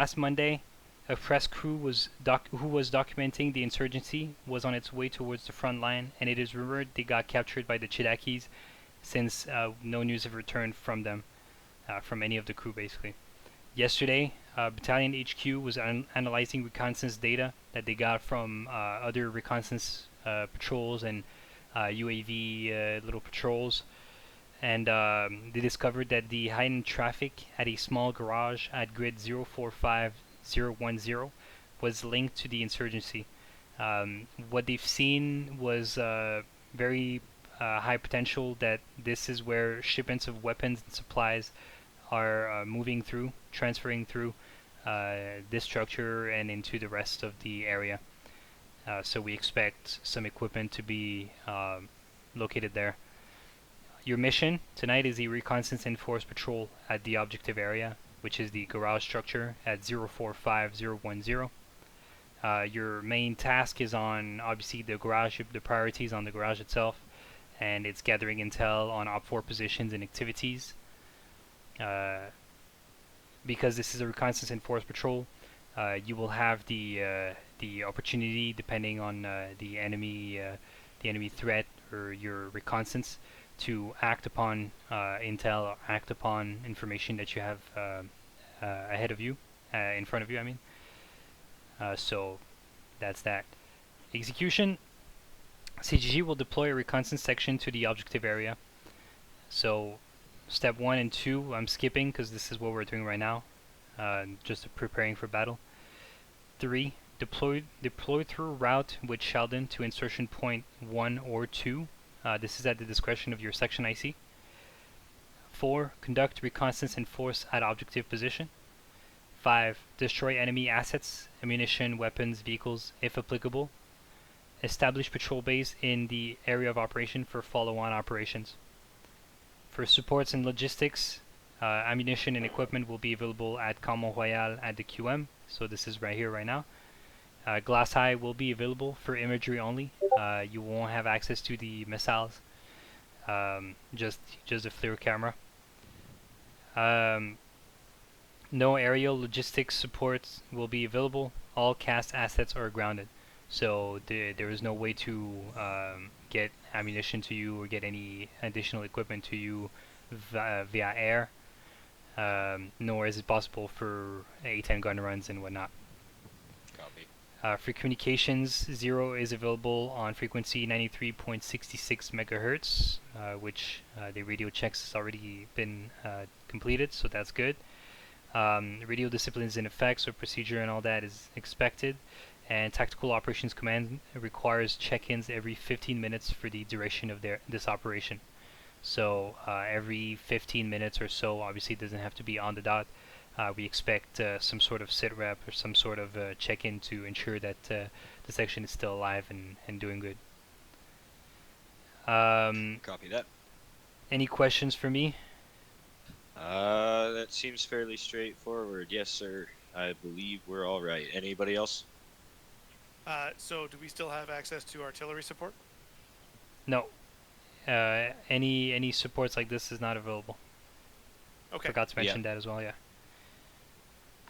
Last Monday, a press crew who was documenting the insurgency was on its way towards the front line, and it is rumored they got captured by the Chidakis since no news have returned from them, from any of the crew basically. Yesterday, Battalion HQ was analyzing reconnaissance data that they got from other reconnaissance patrols and UAV little patrols, and they discovered that the heightened traffic at a small garage at grid 045010 was linked to the insurgency. What they've seen was very high potential that this is where shipments of weapons and supplies are moving through, transferring through this structure and into the rest of the area. So we expect some equipment to be located there. Your mission tonight is the reconnaissance and force patrol at the objective area, which is the garage structure at 045010. Your main task is on, obviously, the garage, the priorities on the garage itself, and it's gathering intel on Op 4 positions and activities. Because this is a reconnaissance and force patrol, you will have the opportunity, depending on the enemy threat or your reconnaissance, to act upon intel or act upon information that you have ahead of you, in front of you, I mean. So that's that. Execution. CGG will deploy a reconnaissance section to the objective area. So step 1 and 2 I'm skipping because this is what we're doing right now, just preparing for battle. 3. Deploy through route with Sheldon to insertion point 1 or 2. This is at the discretion of your section IC. 4. Conduct reconnaissance and force at objective position. 5. Destroy enemy assets, ammunition, weapons, vehicles, if applicable. Establish patrol base in the area of operation for follow-on operations. For supports and logistics, ammunition and equipment will be available at Camp Royal at the QM, so this is right here, right now. Glass eye will be available for imagery only. You won't have access to the missiles, just the FLIR camera. No aerial logistics supports will be available. All cast assets are grounded, so there is no way to get ammunition to you or get any additional equipment to you via air, nor is it possible for A-10 gun runs and whatnot. Copy. For communications, 0 is available on frequency 93.66 megahertz, which the radio checks has already been completed, so that's good. Radio disciplines in effect, so procedure and all that is expected. And Tactical Operations Command requires check-ins every 15 minutes for the duration of this operation. So every 15 minutes or so, obviously it doesn't have to be on the dot. We expect some sort of sit rep or some sort of check-in to ensure that the section is still alive and doing good. Copy that. Any questions for me? That seems fairly straightforward. Yes, sir. I believe we're all right. Anybody else? So do we still have access to artillery support? No. Any supports like this is not available. Okay. Forgot to mention that as well, yeah.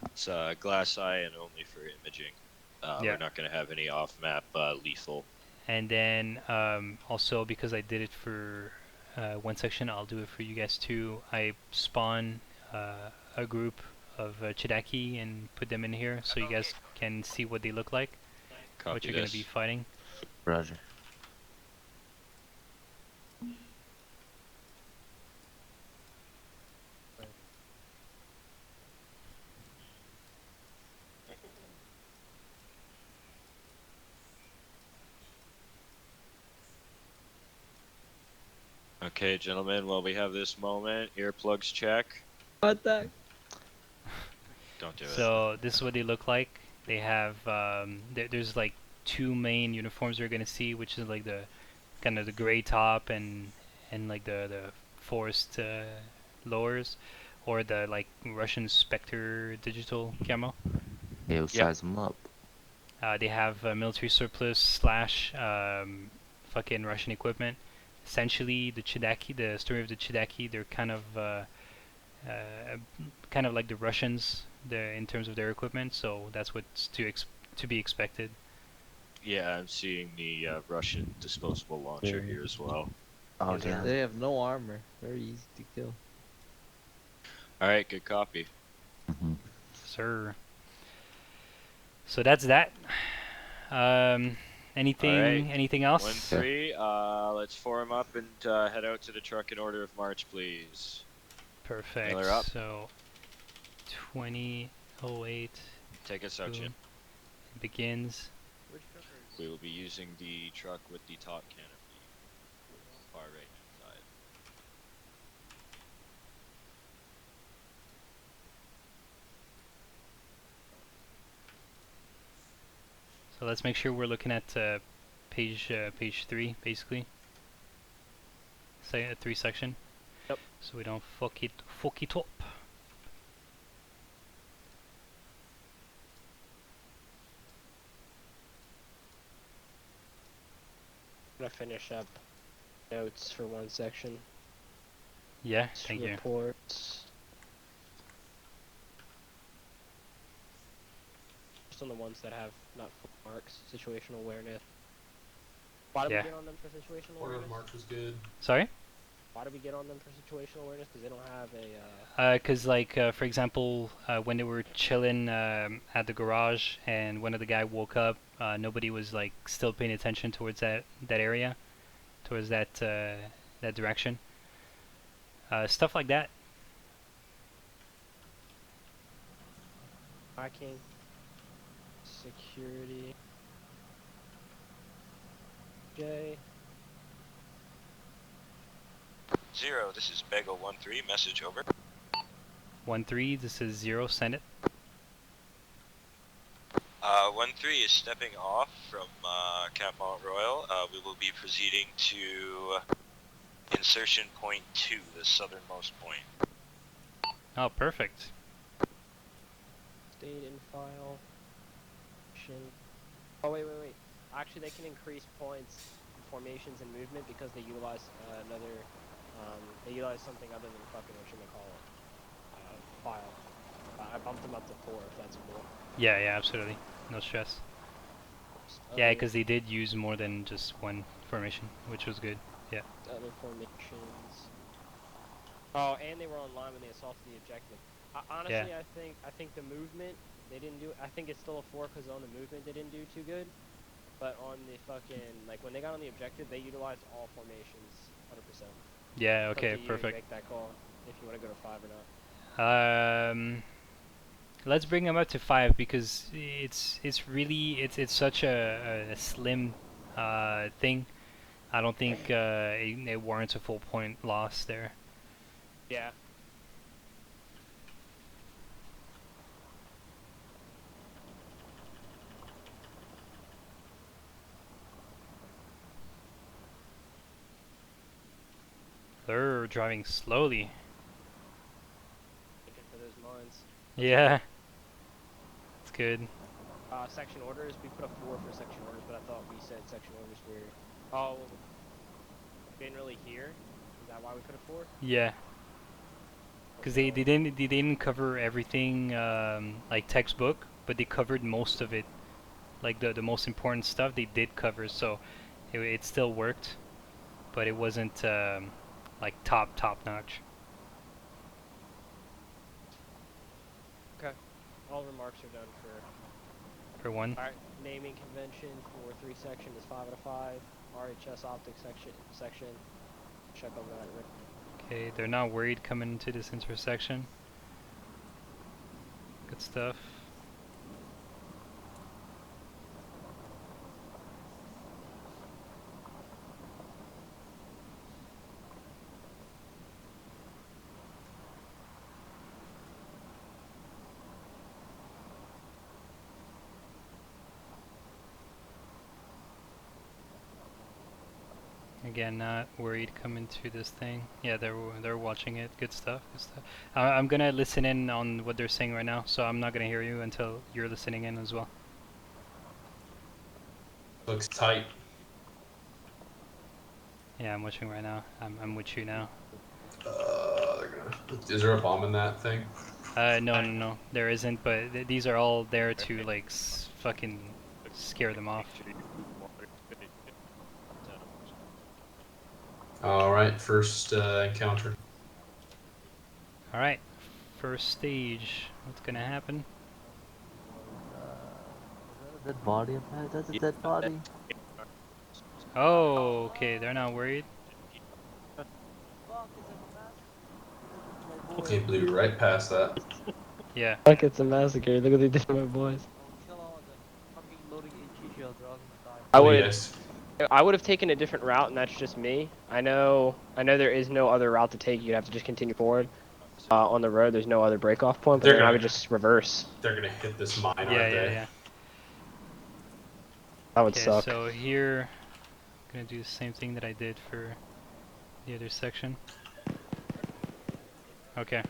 It's glass eye and only for imaging. Yeah. We're not going to have any off-map lethal. And then also, because I did it for one section, I'll do it for you guys too. I spawn a group of Chidaki and put them in here so you guys can see what they look like. Copy what you're going to be fighting. Roger. Okay, gentlemen, while we have this moment, earplugs check. What the? Don't do it. So this is what they look like. They have there's like two main uniforms you're gonna see, which is like the kind of the gray top and like the forest lowers, or the like Russian Spectre digital camo. Yo, size them up. They have military surplus slash fucking Russian equipment. Essentially, the Chidaki, the story of the Chidaki, they're kind of kind of like the Russians, in terms of their equipment. So that's what's to be expected. Yeah, I'm seeing the Russian disposable launcher here as well. Oh Yes, sir. damn. They have no armor. Very easy to kill. All right, good copy. Mhm. Sir. So that's that. Anything? Alright. Anything else? 1-3. Let's form up and head out to the truck in order of march, please. Perfect. Miller up. So 2008 Take us out, Jim. begins. Which truck are We will be using the truck with the top canopy, far right hand side. So let's make sure we're looking at page 3, basically. Say 3 section. Yep. So we don't fuck it up. I'm gonna finish up notes for one section. Yeah. Thank you. Reports. Just on the ones that have not full marks, situational awareness. Why did Yeah. we get on them for situational Order of awareness? march was good. Sorry. Why did we get on them for situational awareness? Because they don't have a. Cause like for example, when they were chilling at the garage, and one of the guy woke up, nobody was like still paying attention towards that area, towards that direction. Stuff like that. Hacking. Security. J. 0, this is Bagel 1-3, message over. 1-3. This is 0. Send it. 1-3 is stepping off from Camp Mount Royal. We will be proceeding to insertion point 2, the southernmost point. Oh, perfect. State in file. Oh wait. Actually, they can increase points, formations, and movement because they utilize another. They utilize something other than fucking whatchamacallit. File. I bumped them up to 4 if that's cool. Yeah, absolutely. No stress. Yeah, because they did use more than just one formation, which was good. Yeah. Other formations. Oh, and they were online when they assaulted the objective. Honestly, Yeah. I think the movement they didn't do. I think it's still a 4 because on the movement they didn't do too good. But on the fucking like when they got on the objective, they utilized all formations, 100%. Yeah. It's up Okay. to you to perfect. make that call if you want to go to 5 or not. Let's bring them up to 5 because it's really it's such a slim thing. I don't think it warrants a full point loss there. Yeah. They're driving slowly. Thinking for those mines. Yeah. It's good. Section orders. We put a 4 for section orders, but I thought we said section orders were. Oh, didn't really hear. Is that why we put a 4? Yeah. Because they didn't cover everything like textbook, but they covered most of it. Like the most important stuff they did cover, so it still worked, but it wasn't like top notch. Okay. All remarks are done For 1. Alright, naming convention for 3 section is 5 out of 5. RHS optics section. Check on that. Okay, they're not worried coming into this intersection. Good stuff. Again, not worried coming to this thing. Yeah, they're watching it. Good stuff. Good stuff. I'm gonna listen in on what they're saying right now, so I'm not gonna hear you until you're listening in as well. Looks tight. Yeah, I'm watching right now. I'm with you now. They're gonna Is there a bomb in that thing? No, there isn't. But these are all there to like fucking scare them off. All right, first encounter. All right, first stage. What's gonna happen? Is that a dead body up there? That's a dead body. Oh, okay. They're not worried. Fuck, it's like a massacre. My Okay, boy. blew right past that. Yeah. Fuck, it's a massacre. Look what they did to my boys. Oh, kill all of them. Fucking loading HE shells. They're all gonna die. I What do you would. guys? I would have taken a different route, and that's just me. I know there is no other route to take. You'd have to just continue forward. On the road, there's no other break-off point, but They're then I gonna- would just reverse. They're gonna hit this mine, aren't Yeah, they? yeah. That would Okay, suck. so here, I'm gonna do the same thing that I did for the other section. Okay.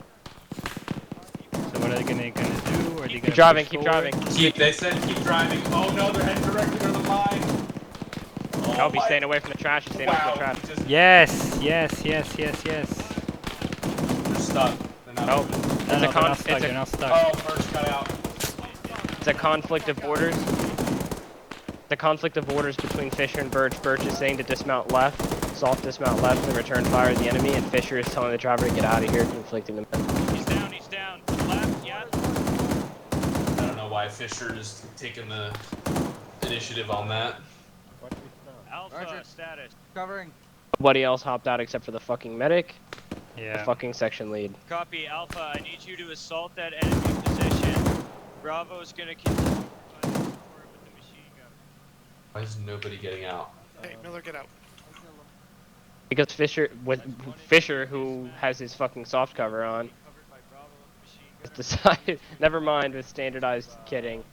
So what are they gonna do? Are they gonna Keep driving. push Keep forward? driving. They said keep driving. Oh no, they're heading directly to the mine. Oh, No, be my- staying away from the trash. Be staying away from the Wow, trash. he just- Yes. They're stuck. They're not Oh. moving. No, It's no, a they're con- not it's stuck. a- They're not stuck. Oh, first cut out. It's a conflict of borders. The conflict of borders between Fisher and Birch. Birch is saying to dismount left, soft dismount left, and return fire to the enemy, and Fisher is telling the driver to get out of here, conflicting them. He's down. Left, yeah. I don't know why Fisher is taking the initiative on that. Alpha Roger. status. Covering. Nobody else hopped out except for the fucking medic, the Yeah. fucking section lead. Copy, Alpha. I need you to assault that enemy position. Bravo's gonna continue with the machine gun. Why is nobody getting out? Hey, Miller, get out. Because Fisher, who has his fucking soft cover on, Covered by Bravo machine gun. decided, never mind with standardized kitting.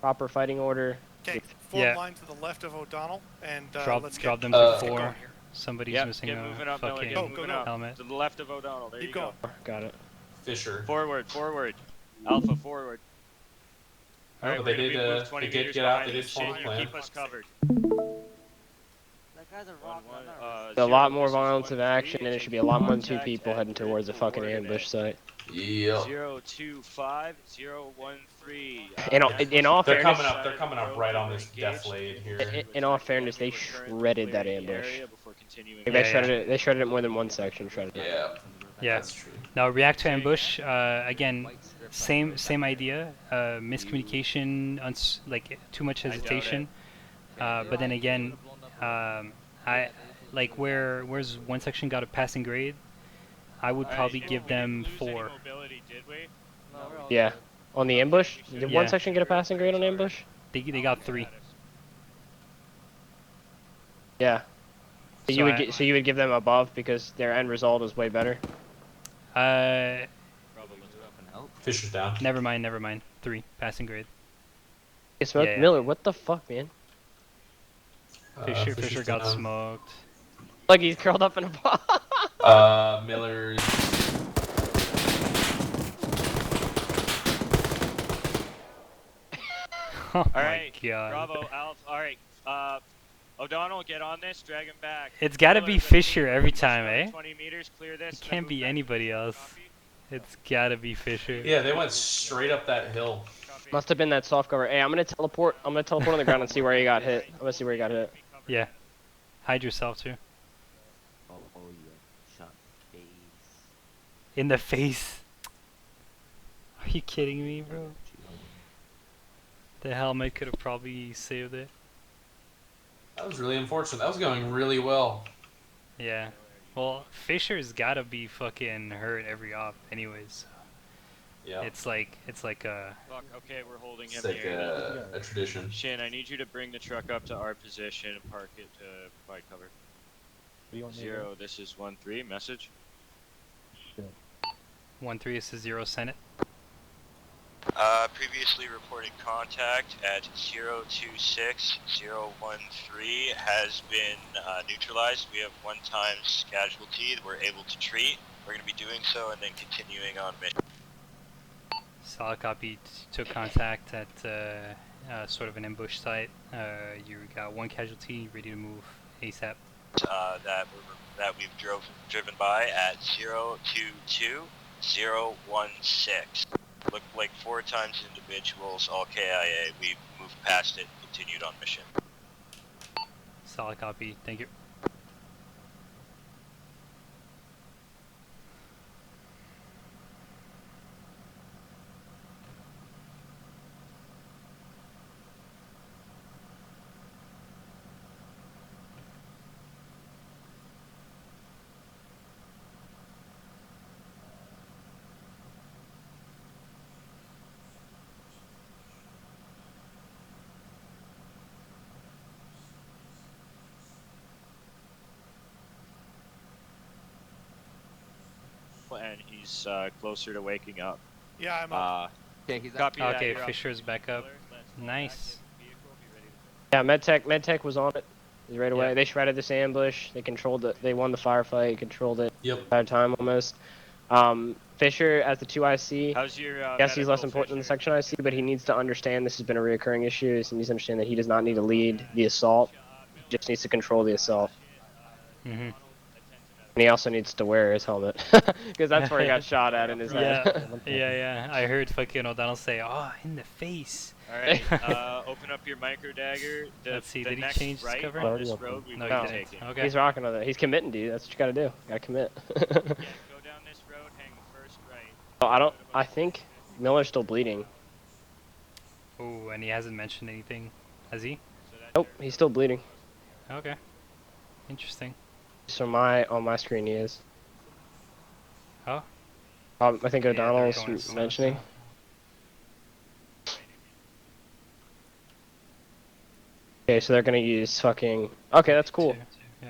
Proper fighting order. Okay, form Yeah. line to the left of O'Donnell, and Drop let's drop get, them Uh, to get 4. going here. Somebody's Yep, missing get a moving up, Miller. fucking Get Go, moving go, up. helmet. To the left of O'Donnell. There Keep you go. going. Got it. Fisher. Forward. Alpha, forward. Oh, Alright, but we're they gonna did, be moved 20 they did meters get out, behind they did this form shit. a You plan. keep us covered. That guy's a rock runner. A lot more violence of action, and it should be a lot more than 2 people heading towards the fucking ambush site. Yep. 025 013. In all They're fairness, coming up right on this death lane here. In all fairness, they shredded that ambush. Continuing. They Yeah, shredded it. They shredded it more than one section. Shredded it. Yeah, Yeah. that's true. Now react to ambush. Again, same idea. Miscommunication, like too much I doubt hesitation. But then again, I like where's one section got a passing grade. I would probably give them 4. Mobility, did we? No, we're all Yeah. good. On the ambush, did Yeah. one section get a passing grade on ambush? They got 3. Yeah. So So you would give them above because their end result is way better. Uh, Fisher's down. never mind. 3 passing grade. Hey, Smoke Yeah. Miller, what the fuck, man? Fisher Fisher's got down. smoked. Like he's curled up in a ball. Miller's. Oh my Alright, god. Bravo, Alpha. Alright, O'Donnell, get on this, drag him back. It's gotta Miller, be let's Fisher move every this time, another eh? 20 meters, clear this. It and then can't move be back. anybody else. Copy. It's gotta be Fisher. Yeah, they went straight up that hill. Copy. Must have been that soft cover. Hey, I'm gonna teleport on the ground and see where he got hit. I'm gonna see where he got hit. Yeah. Hide yourself too. Oh, yeah. Shot face. In the face. Are you kidding me, bro? The helmet could have probably saved it. That was really unfortunate. That was going really well. Yeah. Well, Fisher's gotta be fucking hurt every op anyways. Yeah. It's like a Fuck, okay, we're holding It's him like here. a tradition. Shin, I need you to bring the truck up to our position and park it to provide cover. 0, this is 1-3, message. 1-3 is to 0 Senate. Previously reported contact at 026013 has been neutralized. We have 1 times casualty that we're able to treat. We're going to be doing so and then continuing on mission. Solid copy. Took contact at sort of an ambush site. You got 1 casualty, ready to move ASAP. that we've driven by at 022016. Looked like 4 times individuals, all KIA. We moved past it and continued on mission. Solid copy. Thank you. And he's closer to waking up. Yeah, I'm up. Okay, he's Copy that. Okay, you're up. Fisher's back up. Let's fall Nice. back in the vehicle, be ready to Yeah, MedTech was on it right away. Yeah. They shredded this ambush. They controlled it. They won the firefight. Controlled it Yep. entire time almost. Fisher as the 2 IC. How's your Yes, he's less medical, important than the Fisher? section IC, but he needs to understand this has been a reoccurring issue. He needs to understand that he does not need to lead the assault. He just needs to control the assault. Mm-hmm. And he also needs to wear his helmet, because that's where he got shot at in his Yeah, head. yeah. I heard fucking O'Donnell say, "Oh, in the face." Alright, open up your micro dagger. Let's see, the did he next change his right cover? on Already this open. road we No, will he be didn't. taking. Okay. He's rocking with it. He's committing, dude. That's what you gotta do. Gotta commit. Yeah, go down this road, hang the first right. I think Miller's still bleeding. Oh, and he hasn't mentioned anything, has he? So that's Nope, your- he's still bleeding. Okay. Interesting. So on my screen he is. Oh. I think Yeah, they're O'Donnell's going slow, mentioning. Okay, so they're gonna use fucking. Okay, that's cool. Yeah.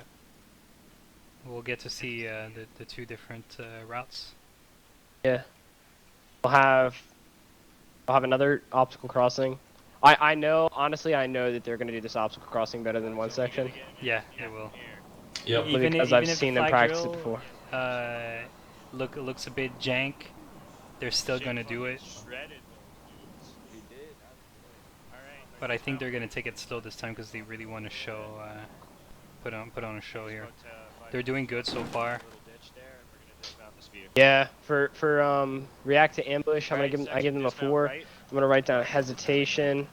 We'll get to see the two different routes. Yeah. We'll have another obstacle crossing. I know, honestly, I know that they're gonna do this obstacle crossing better than one section. Yeah, they will. Yep. Even because I've seen them practice it before. Looks a bit jank. They're still gonna do it, Shredded those dudes. He did. Alright. but I think they're gonna take it slow this time because they really want to show, put on a show here. They're doing good so far. Yeah, for react to ambush, I give them a 4. I'm gonna write down hesitation,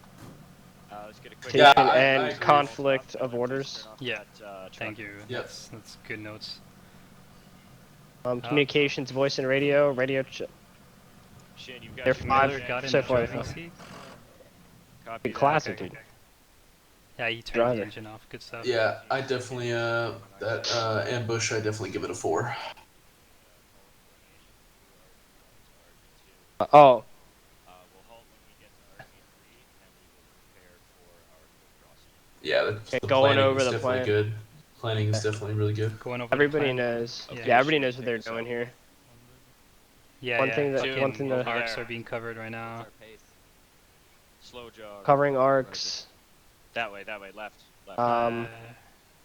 Let's get a quick Yeah, I and agree. conflict of orders. Yeah. Thank you. Yep. That's good notes. Communications, voice and radio, Shin, you've got They're your five medic. Got in so the far. driving seat. Copy Big that. classic, Okay. dude. Yeah, he turned Driver. the engine off. Good stuff. Yeah, I definitely that ambush. I definitely give it a 4. Oh, We'll halt when we get to RP3, and we will prepare for our quick crossing. Yeah, Okay, the going planning over is the definitely plan. good. Planning is definitely really good. Going over. the everybody plan. knows. Okay. Yeah, everybody knows Take what they're this doing out. here. Yeah, One yeah. thing that- fucking one thing that- arcs are being covered right now. Our pace. Slow jog. Covering arcs. That way, left. Um,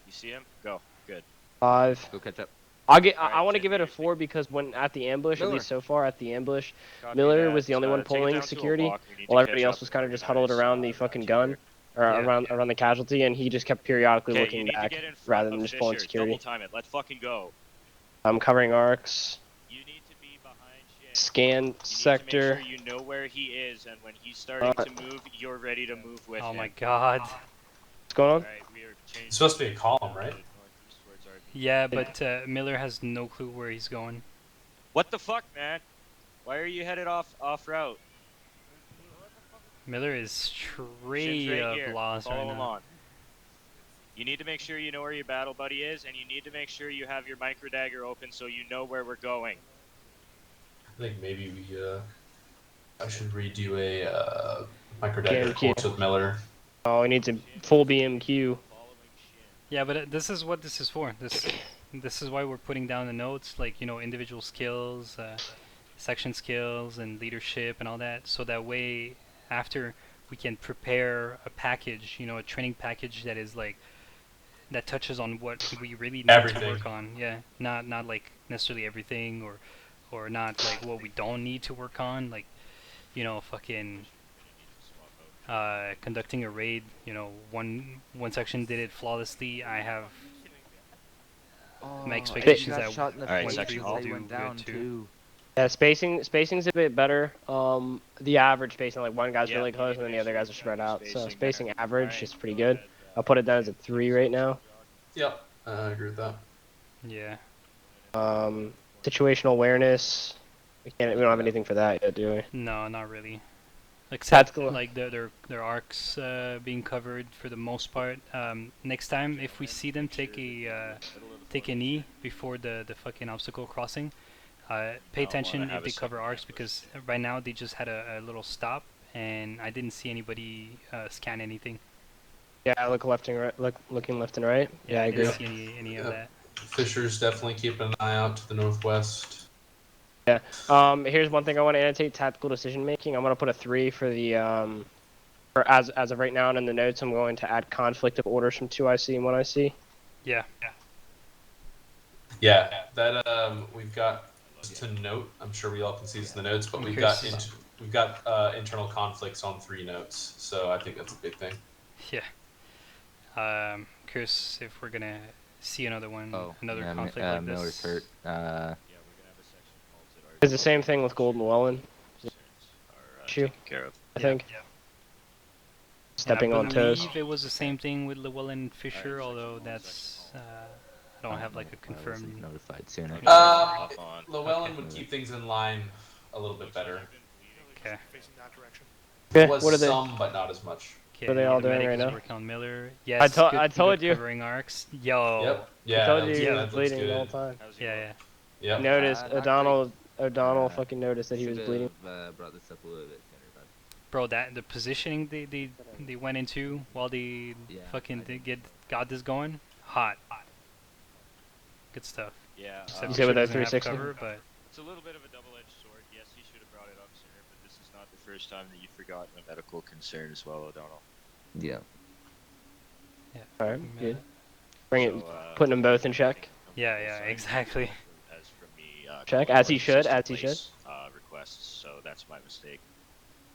You see him? Go. Good. 5. Go catch up. I Alright, want to Shin, give it a you're 4 because when at the ambush, Miller. at least so far at the ambush, Copy Miller that. was the only one Take it pulling down to a security, walk. We need while to everybody catch else up was and kind of just huddled organize, around the fucking gun, together. or Yeah. around the casualty, and he just kept periodically Okay, you looking need to back get in front rather of than just pulling Fisher. security. Double time it. Let's fucking go. I'm covering arcs, You need to be behind Shin. scan You need sector. to make sure you know where he is, and when he's starting to move, you're ready to move with Oh him. my god. What's going on? Alright, we are changing. It's supposed to be a column, right? Northeast towards RP. Yeah, but Miller has no clue where he's going. What the fuck, man? Why are you headed off route? Miller is Shin's straight right up here. lost Follow right him now. on. You need to make sure you know where your battle buddy is, and you need to make sure you have your micro dagger open so you know where we're going. I think maybe I should redo a microdagger BMQ. course with Miller. Oh, he needs a full BMQ. Following Shin. Yeah, but this is what this is for. This is why we're putting down the notes, like, you know, individual skills, section skills, and leadership, and all that. So that way, after we can prepare a package, you know, a training package that is like that touches on what we really need to Everything. work on. Yeah, not like necessarily everything, or not like what we don't need to work on, like, you know, fucking conducting a raid. You know, one section did it flawlessly. I have Oh, My and expectations he got that shot in the Alright, face section because all. they do went good down too. too. Yeah, spacing's a bit better. The average spacing, like one guy's Yeah, really you close need and to then the make other sure guys are you've spread got your out. So spacing there. spacing average Alright, is pretty go good. ahead, I'll put it down as a 3 right now. Yep, I agree with that. Yeah. Situational awareness. We don't have anything for that yet, do we? No, not really. Except Tactical. like their arcs being covered for the most part. Next time, if we see them take a knee before the fucking obstacle crossing, pay attention if they cover arcs because right now they just had a little stop and I didn't see anybody scan anything. Yeah, look left and right. Looking left and right. Yeah, I I agree. didn't see any of Yep. that. Fisher's definitely keeping an eye out to the northwest. Here's one thing I want to annotate: tactical decision making. I'm gonna put a 3 for the for as of right now, and in the notes, I'm going to add conflict of orders from 2 IC and 1 IC. Yeah. Yeah, that we've got just to note. I'm sure we all can see this in the notes, but I'm we've curious- got internal conflicts on 3 notes, so I think that's a big thing. Yeah. Curious if we're gonna see another one, another yeah, conflict like this. Miller's hurt. Yeah, we're gonna have a section halted. It's the same thing with Golden Welland. Issue, Taken care of. I think. And Stepping I on toes. believe it was the same thing with Llewellyn and Fisher, although that's I don't have like a confirmed. Notified sooner. Hop on. Llewellyn Okay. would keep things in line a little bit better. Okay. Facing that direction. Okay, Was what are they? some, but not as much. Okay, What are they all the doing medic right is now? working on Miller. Yes, I told good you. covering arcs. Yo. Yep. Yeah. I told that you looks- he that was looks bleeding the good. whole time. How's he Yeah, going? yeah. Yep. Notice not O'Donnell great. fucking noticed that he was bleeding. Brought this up a little bit sooner, but Bro, that the positioning they went into while they Yeah, fucking I did. got this going, hot. Good stuff. Yeah, Except You Fisher say with that doesn't have 360? cover, but it's a little bit of a double-edged sword. Yes, he should have brought it up sooner, but this is not the first time that you've forgotten a medical concern as well, O'Donnell. yeah. All right, um, good. Bring it, So, putting them both in check. Yeah, yeah, exactly. As for me, Check, going as he with should, system as he should. place, requests, so that's my mistake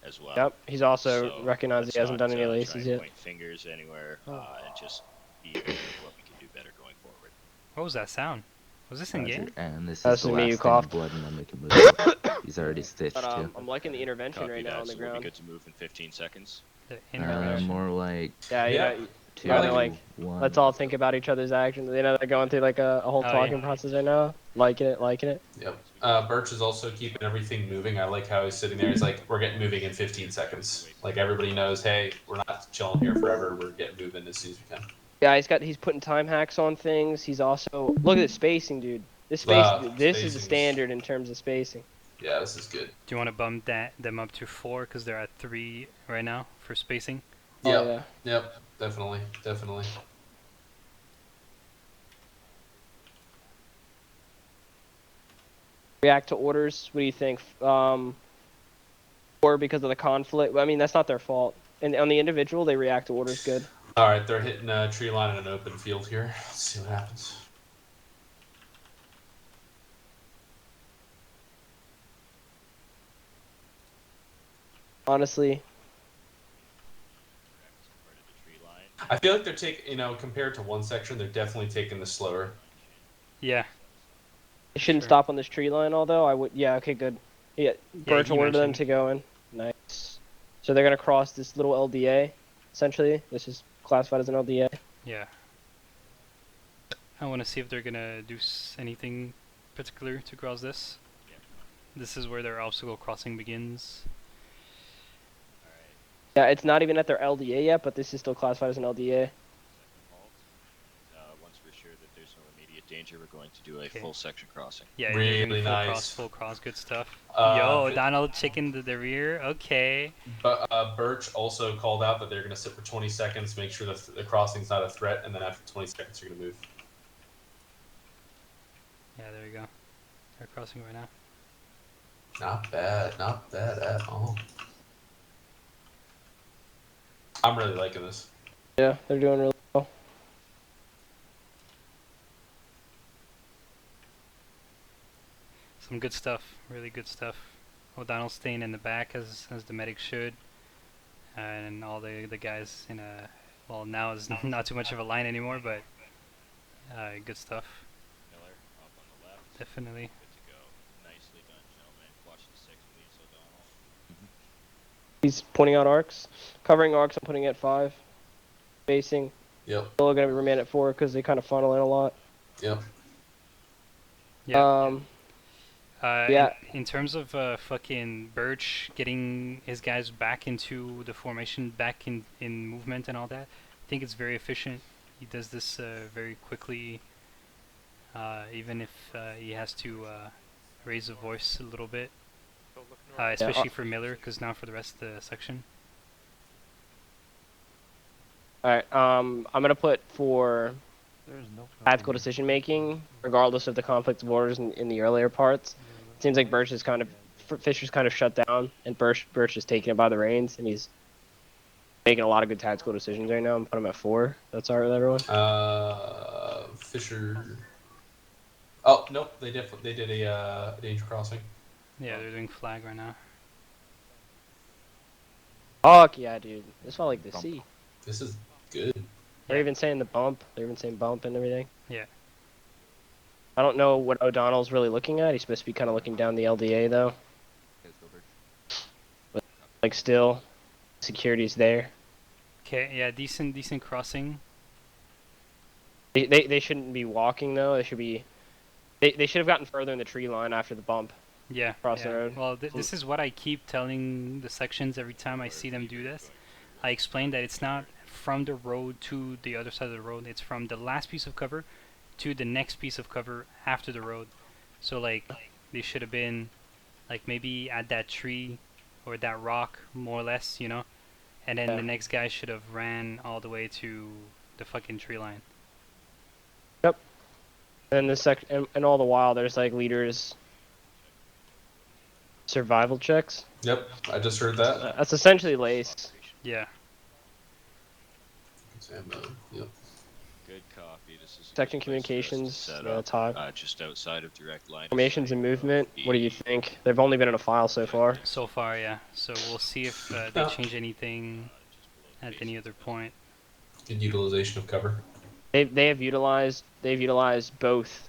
as well. Yep. He's also So, recognized let's he hasn't not, done any try laces and yet. point fingers anywhere, and just be aware of what we can do better going forward. What was that sound? Was this in game? Roger. And this That's is the me, you last thing coughed. of blood, and then we can move. He's already stitched But too. I'm liking the intervention Copy right now that, on the so we'll be ground. good to move in 15 seconds. The intervention. More like Yeah, you Yeah. know, 2, kinda like, 1. let's all think about each other's actions. You know, they're going through like a whole Oh, talking yeah. process right now. Liking it. Yep. Birch is also keeping everything moving. I like how he's sitting there. He's like, "We're getting moving in 15 seconds." Like everybody knows, hey, we're not chilling here forever. We're getting moving as soon as we can. Yeah, he's putting time hacks on things. He's also look at the spacing, dude. This is the Spacing's- standard in terms of spacing. Yeah, this is good. Do you want to bump them up to 4 because they're at 3 right now for spacing? Yep. Oh, yeah. Yep. Definitely. React to orders. What do you think? Or because of the conflict? I mean, that's not their fault. And on the individual, they react to orders good. All right, they're hitting a tree line in an open field here. Let's see what happens. Honestly, Part of the tree line. I feel like they're taking, compared to one section, they're definitely taking this slower. Yeah. they shouldn't Sure. stop on this tree line. Although I would. Yeah. Okay. Good. Yeah. Birch he ordered them mentioned- to go in. Nice. So they're gonna cross this little LDA. Essentially, this is classified as an LDA. Yeah. I want to see if they're gonna do anything particular to cross this. Yeah. This is where their obstacle crossing begins. Alright. Yeah. It's not even at their LDA yet, but this is still classified as an LDA. Second halt. Once we're sure that there's no immediate danger, we're going to do a Okay. full section crossing. Yeah, Really you're doing nice. Full cross, good stuff. Uh, Yo, vi- Donald chicken to the rear. Okay. But Birch also called out that they're going to sit for 20 seconds, make sure the crossing's not a threat, and then after 20 seconds, you're going to move. Yeah, there you go. They're crossing right now. Not bad at all. I'm really liking this. Yeah, they're doing really well. Some good stuff. Really good stuff. O'Donnell's staying in the back as the medic should. And all the guys well, now is not too much of a line anymore, but good stuff. definitely. Good to go. Nicely done, gentlemen. Watch the 6, please, O'Donnell. He's pointing out arcs. Covering arcs, I'm putting at 5. Spacing, Yep. still going to remain at 4 because they kind of funnel in a lot. Yep. Yeah. Yeah. In terms of fucking Birch getting his guys back into the formation, back in movement and all that, I think it's very efficient. He does this very quickly, even if he has to raise the voice a little bit, Go look north. especially for Miller, because now for the rest of the section. Alright, I'm going to put for There's no tactical decision making, regardless of the conflict of orders in the earlier parts. It seems like Birch is kind of Fisher's kind of shut down, and Birch is taking it by the reins, and he's making a lot of good tactical decisions right now. I'm putting him at 4. That's alright with everyone. Fisher. Oh nope, they did a danger crossing. Yeah, they're doing flag right now. Fuck yeah, dude. This felt like the Bump. sea. This is good. They're Yeah. even saying the bump. They're even saying bump and everything. Yeah. I don't know what O'Donnell's really looking at. He's supposed to be kind of looking down the LDA though. Let's go, Birch. Like still, security's there. Okay, yeah, decent crossing. They shouldn't be walking though. They should be. They should have gotten further in the tree line after the bump. Yeah. Across the yeah. road. Well, this is what I keep telling the sections every time I see them do this. I explain that it's not from the road to the other side of the road. It's from the last piece of cover to the next piece of cover after the road. So like they should have been like maybe at that tree or that rock more or less, you know. And then the next guy should have ran all the way to the fucking tree line. And and all the while there's like leaders survival checks. Yep, I just heard that. That's essentially lace. Yeah. Yep. Good copy. This is a Section good place for us to communications, set yeah, up, Todd. just outside of direct line. of Formations sight and of movement. What do you the- think? They've only been in a file so far. So far, yeah. So we'll see if they Yeah. change anything at any other point. Good utilization of cover. They've utilized both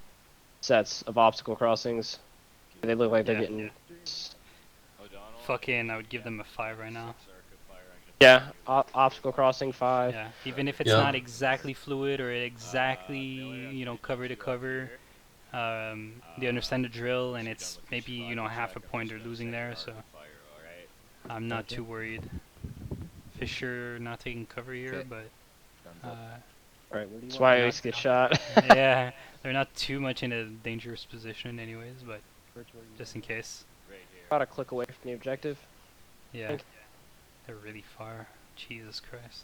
sets of obstacle crossings. They look like they're Yeah. getting O'Donnell, Fucking, I would give them a 5 right now. six arc of fire, I'm gonna obstacle crossing 5. Yeah, even if it's Yeah. not exactly fluid or exactly, you know, cover to cover, they understand the drill and it's maybe, you know, half a point they're losing there, so fire, alright? I'm not too worried. Fisher not taking cover here, Okay. but Guns up. Right. That's why I always get shot. yeah, they're not too much in a dangerous position anyways, but just in case. Right here. About a click away from the objective. Yeah, Think- they're really far. Jesus Christ.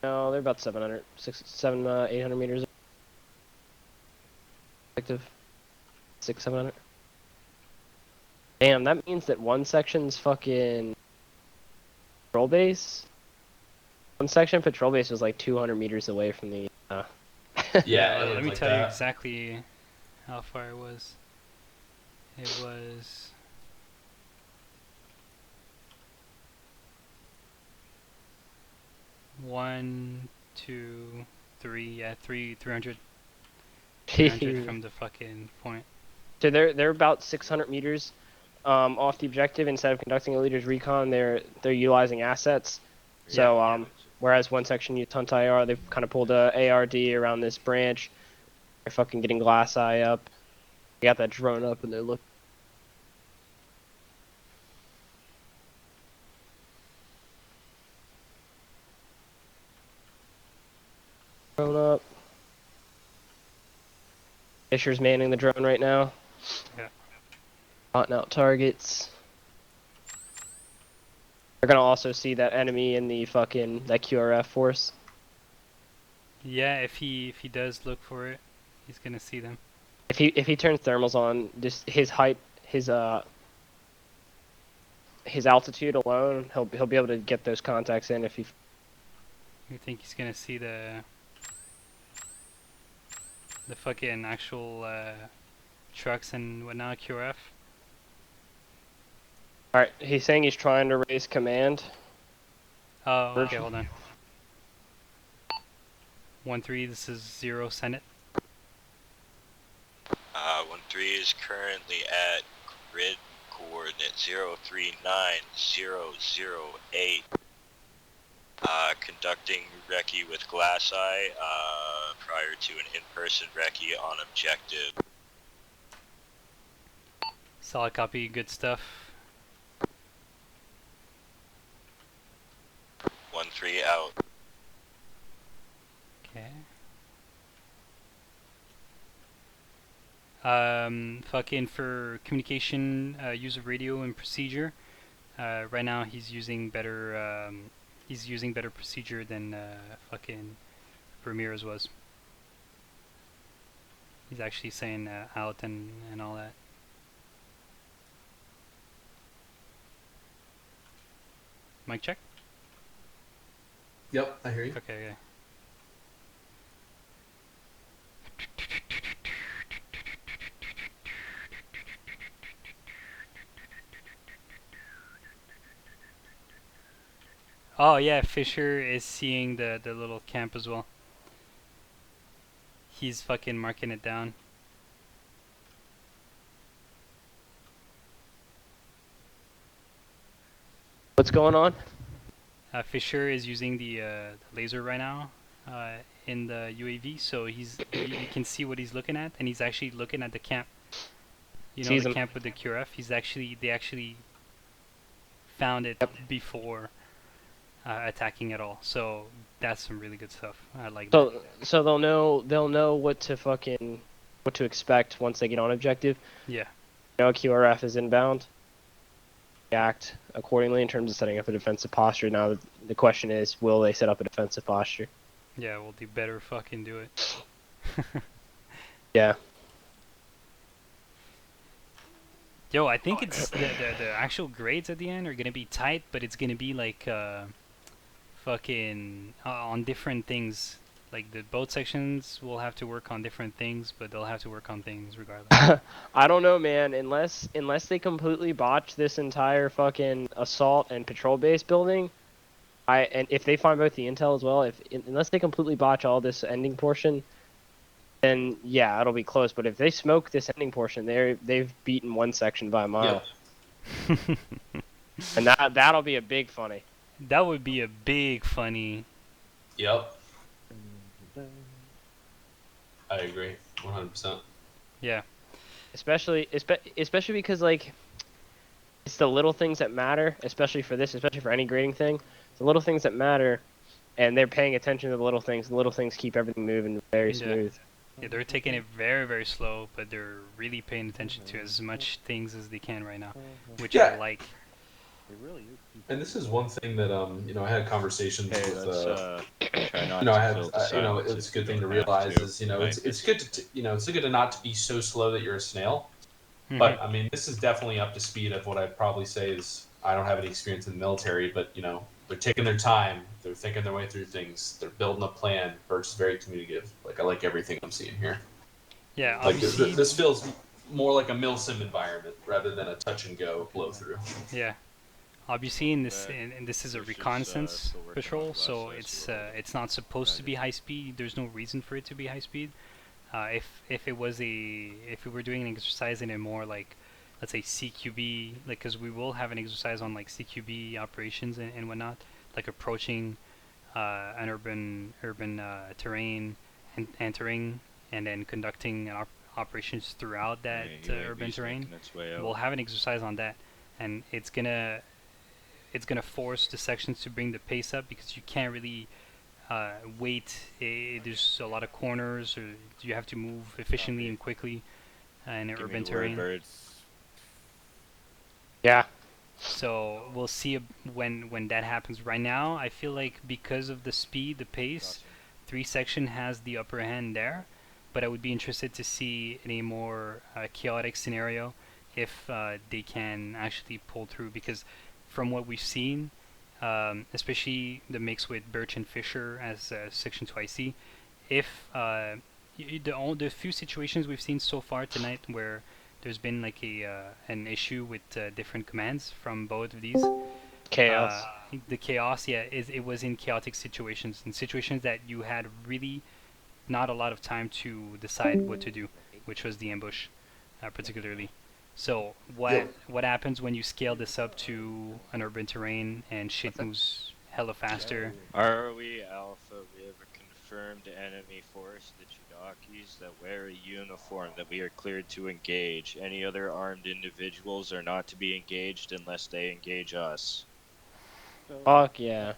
No, they're about 800 meters. Objective. 700. Damn, that means that one section's fucking patrol base. One section patrol base was like 200 meters away from the. Yeah, it let looked me like tell you that. exactly how far it was. It was. One, two, three, yeah, 300 from the fucking point. So they're about 600 meters off the objective. Instead of conducting a leader's recon, they're utilizing assets. So whereas one section used Hunt IR, they've kind of pulled a ARD around this branch. They're fucking getting glass eye up. They got that drone up and they're looking. Drone up. Fisher's manning the drone right now. Yeah. Spotting out targets. They're gonna also see that enemy in the fucking that QRF force. Yeah, if he does look for it, he's gonna see them. If he turns thermals on, just his height, his altitude alone, he'll be able to get those contacts in if he. You think he's gonna see the fucking actual trucks and whatnot, QRF? Alright, he's saying he's trying to raise command. Oh, okay, Virtual. hold on. 1-3, this is 0 Senate. 1-3 is currently at grid coordinate 039008. Conducting recce with glass eye prior to an in-person recce on objective. Solid copy, good stuff. 1-3 out. Okay. Fucking for communication, use of radio and procedure. Right now he's using better procedure than fucking Ramirez was. He's actually saying out and all that. Mic check? Yep, I hear you. Okay, okay. Oh yeah, Fisher is seeing the little camp as well. He's fucking marking it down. What's going on? Fisher is using the laser right now in the UAV, so you can see what he's looking at, and he's actually looking at the camp. You know, Sees the him. camp with the QRF. They actually found it before attacking at all. So that's some really good stuff. I like that. So they'll know what to expect once they get on objective. Yeah. You know, QRF is inbound. Act accordingly in terms of setting up a defensive posture. Now the question is, will they set up a defensive posture? Yeah, well, they better fucking do it. Yeah. Yo, I think it's the actual grades at the end are gonna be tight, but it's gonna be like fucking on different things. Like the boat sections will have to work on different things, but they'll have to work on things regardless. I don't know, man. Unless they completely botch this entire fucking assault and patrol base building, and if they find both the intel as well, unless they completely botch all this ending portion, then yeah, it'll be close. But if they smoke this ending portion, they've beaten one section by a mile, and that'll be a big funny. That would be a big funny. Yep. I agree, 100%. Yeah. Especially because like it's the little things that matter, especially for any grading thing. The little things that matter, and they're paying attention to the little things. The little things keep everything moving very smooth. Yeah, they're taking it very, very slow, but they're really paying attention to as much things as they can right now, which I like. And this is one thing that I had conversations with it's a good thing to realize is it's good to it's good to not to be so slow that you're a snail. Mm-hmm. But I mean, this is definitely up to speed of what I'd probably say is I don't have any experience in the military, but they're taking their time, they're thinking their way through things, they're building a plan. Birch is very communicative. Like I like everything I'm seeing here. Yeah, like this feels more like a milsim environment rather than a touch and go blow through. Yeah. Obviously, in this is a reconnaissance patrol, so it's not supposed to be high speed. There's no reason for it to be high speed. If we were doing an exercise in a more like, let's say CQB, like because we will have an exercise on like CQB operations and whatnot, like approaching an urban terrain and entering and then conducting operations throughout that urban terrain. We'll have an exercise on that, and it's gonna force the sections to bring the pace up because you can't really wait. There's a lot of corners, or you have to move efficiently and quickly in an urban terrain. Yeah. So we'll see when that happens. Right now, I feel like because of the speed, the pace, 3 section has the upper hand there. But I would be interested to see in a more chaotic scenario if they can actually pull through, because from what we've seen, especially the mix with Birch and Fisher as Section 2IC, if the few situations we've seen so far tonight where there's been like an issue with different commands from both of these, chaos. The chaos, yeah, it was in chaotic situations, in situations that you had really not a lot of time to decide what to do. which was the ambush, particularly. So what happens when you scale this up to an urban terrain and shit moves hella faster? ROE Alpha, we have a confirmed enemy force, the Chudakis, that wear a uniform that we are cleared to engage. Any other armed individuals are not to be engaged unless they engage us. Fuck yeah.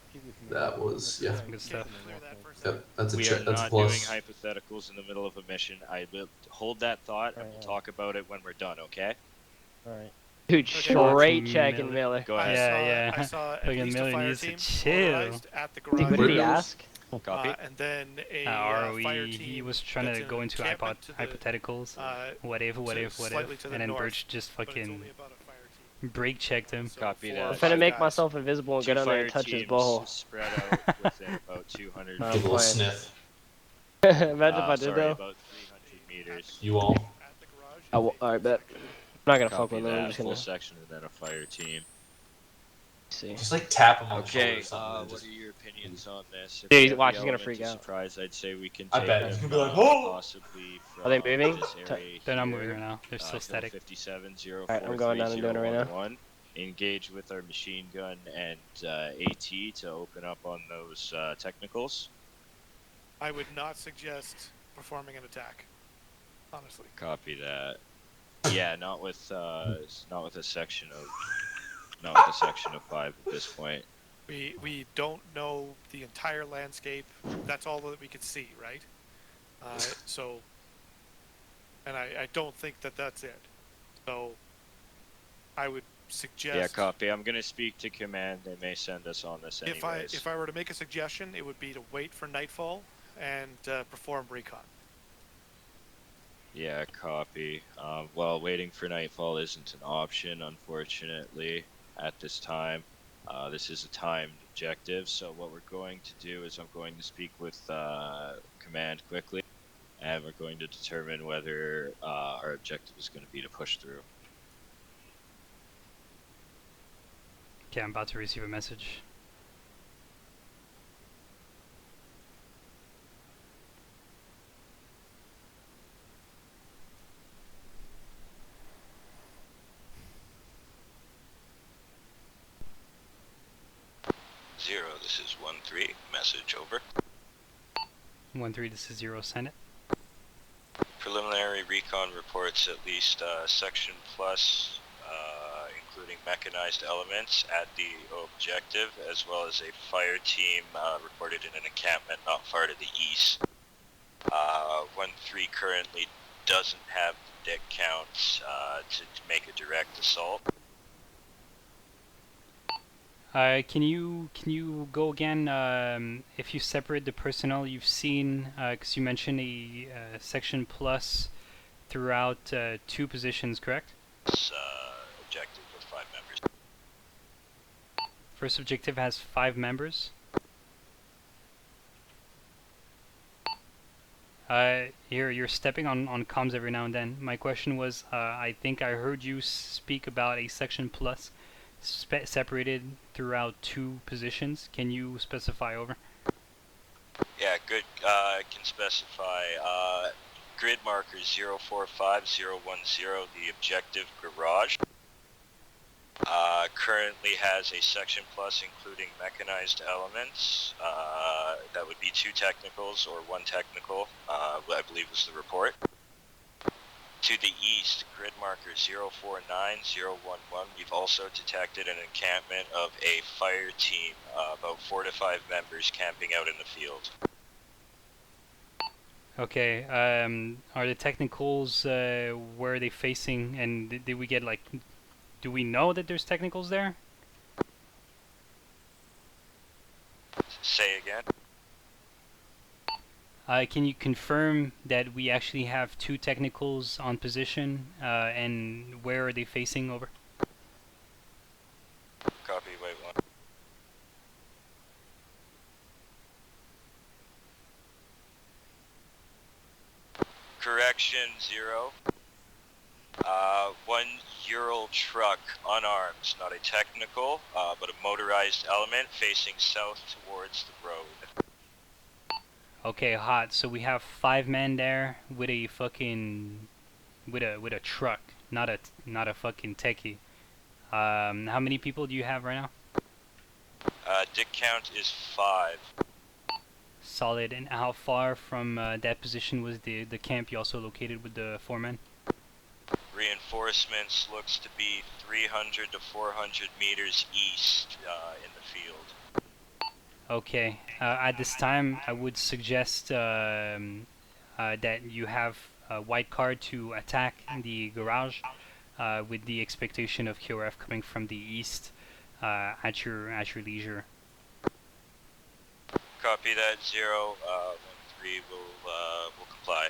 That was yeah. Good stuff. Clear that for a second. Yep, that's a We are that's a not doing plus. hypotheticals in the middle of a mission. I will hold that thought and we'll talk about it when we're done, okay? Alright. Dude, Okay. straight checking Miller. Go ahead. I saw at Fucking least a Miller fire needs to team chill. motorized at the garage. What did he windows, ask? Copy. and then a ROE, fire he team was trying that's to in go an into encampment to the, hypotheticals. What if, slightly to the and then north, Birch just but it's fucking only about a fire team. brake checked him. So Copy 4 that. or I'm 5 finna make guys. myself invisible and Two get on there fire and touch his teams butthole. spread out within about 200 I'm Give a little playing. sniff. Imagine if I did sorry, though. about 300 meters. You all. At the garage is I will, a alright, full bet. section. I'm not gonna fuck Copy with him. I'm that. just Full gonna section and then a fire team. see. Just like tap him on the shoulder Okay, or something. and what just- are your opinions on this? If Dude, we have watch, the he's gonna element freak of out. surprise, I'd say we can I take bet. them, He's gonna be like, "Oh!" possibly from Are they moving? this area They're not here, moving right now. They're still Hill static. 57043011, Alright, I'm going down and doing it right now. Engage with our machine gun and AT to open up on those technicals. I would not suggest performing an attack. Honestly. Copy that. Yeah, not with a section of 5 at this point. We don't know the entire landscape. That's all that we could see, right? So, and I don't think that that's it. So, I would suggest. Yeah, copy. I'm gonna speak to command. They may send us on this anyways. If I were to make a suggestion, it would be to wait for nightfall and perform recon. Yeah, copy. Well, waiting for nightfall isn't an option, unfortunately, at this time. This is a timed objective, so what we're going to do is I'm going to speak with command quickly, and we're going to determine whether our objective is going to be to push through. Okay, I'm about to receive a message. Zero, this is 1-3. Message over. 1-3, this is 0, send it. Preliminary recon reports at least section plus, including mechanized elements at the objective, as well as a fire team reported in an encampment not far to the east. 1-3 currently doesn't have the deck counts to make a direct assault. Can you go again? If you separate the personnel you've seen, because you mentioned a section plus throughout 2 positions, correct? This objective with 5 members. First objective has 5 members. You're stepping on comms every now and then. My question was, I think I heard you speak about a section plus separated throughout 2 positions. Can you specify over? Yeah, good. I can specify grid marker 045010, the objective garage. Currently has a section plus including mechanized elements. That would be 2 technicals or 1 technical, I believe was the report. To the east, grid marker 049011, we've also detected an encampment of a fire team, about 4 to 5 members camping out in the field. Okay, are the technicals, where are they facing, and did we get, like, do we know that there's technicals there? Say again? Can you confirm that we actually have 2 technicals on position, and where are they facing over? Copy, wait 1. Correction 0. 1 Ural truck, unarmed, not a technical, but a motorized element facing south towards the road. Okay, hot. So we have 5 men there with a fucking with a truck, not a fucking techie. How many people do you have right now? Dick count is 5. Solid. And how far from that position was the camp you also located with the foreman? Reinforcements looks to be 300 to 400 meters east in the field. Okay. At this time, I would suggest that you have a white card to attack the garage with the expectation of QRF coming from the east at your leisure. Copy that. 013 will comply.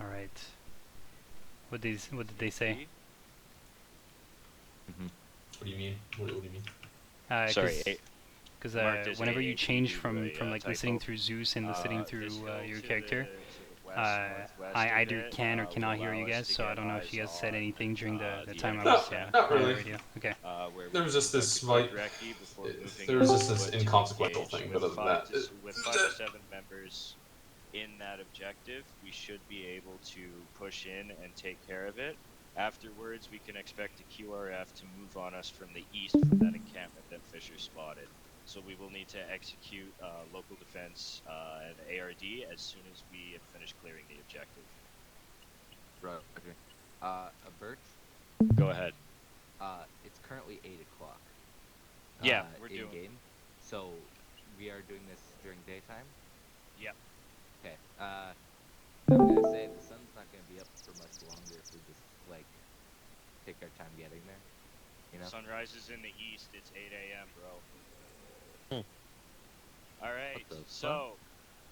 All right. What did they say? What do you mean? What do you mean? Sorry, Because marked as whenever you AAP change due to from a like listening typo. through Zeus and listening through This hill your to character, the west, northwest I of either it, can or will cannot hear allow you us guys. to So I get don't know if you guys eyes said on, anything during the time I enemy was camp not on the really. radio. Okay. Where There we was just conduct this a quick slight. recce before moving There was in just this foot to inconsequential engage. thing, With but other than that, with 5 to 7 members in that objective, we should be able to push in and take care of it. Afterwards, we can expect the QRF to move on us from the east from that encampment that Fisher spotted. So we will need to execute local defense and ARD as soon as we have finished clearing the objective. Right. Okay. Birch. Go ahead. It's currently 8 o'clock. Yeah, we're in doing. game. So we are doing this during daytime. Yep. Okay. I'm gonna say the sun's not gonna be up for much longer if we just like take our time getting there. You know. Sunrise is in the east. It's 8 a.m., bro. All right. What the So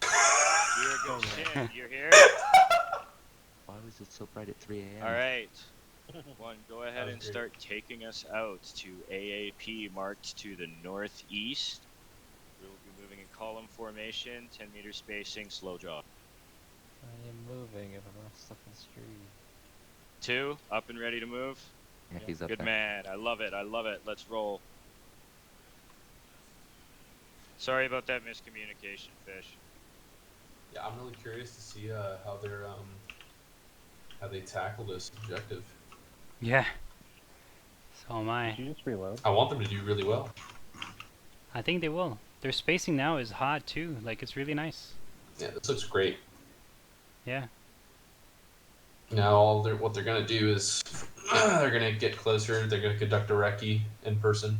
we're going. Shin, you're here. Why was it so bright at 3 a.m.? All right. One, go ahead That and was great. start taking us out to AAP marked to the northeast. We will be moving in column formation, 10 meter spacing, slow jog. I am moving if I'm not stuck in the street. 2, up and ready to move. Yeah, he's up Good there. man. I love it. I love it. Let's roll. Sorry about that miscommunication, Fish. Yeah, I'm really curious to see how they tackle this objective. Yeah. So am I. Did you just reload? I want them to do really well. I think they will. Their spacing now is hot too. Like it's really nice. Yeah, this looks great. Yeah. Now what they're gonna do is they're gonna get closer. They're gonna conduct a recce in person.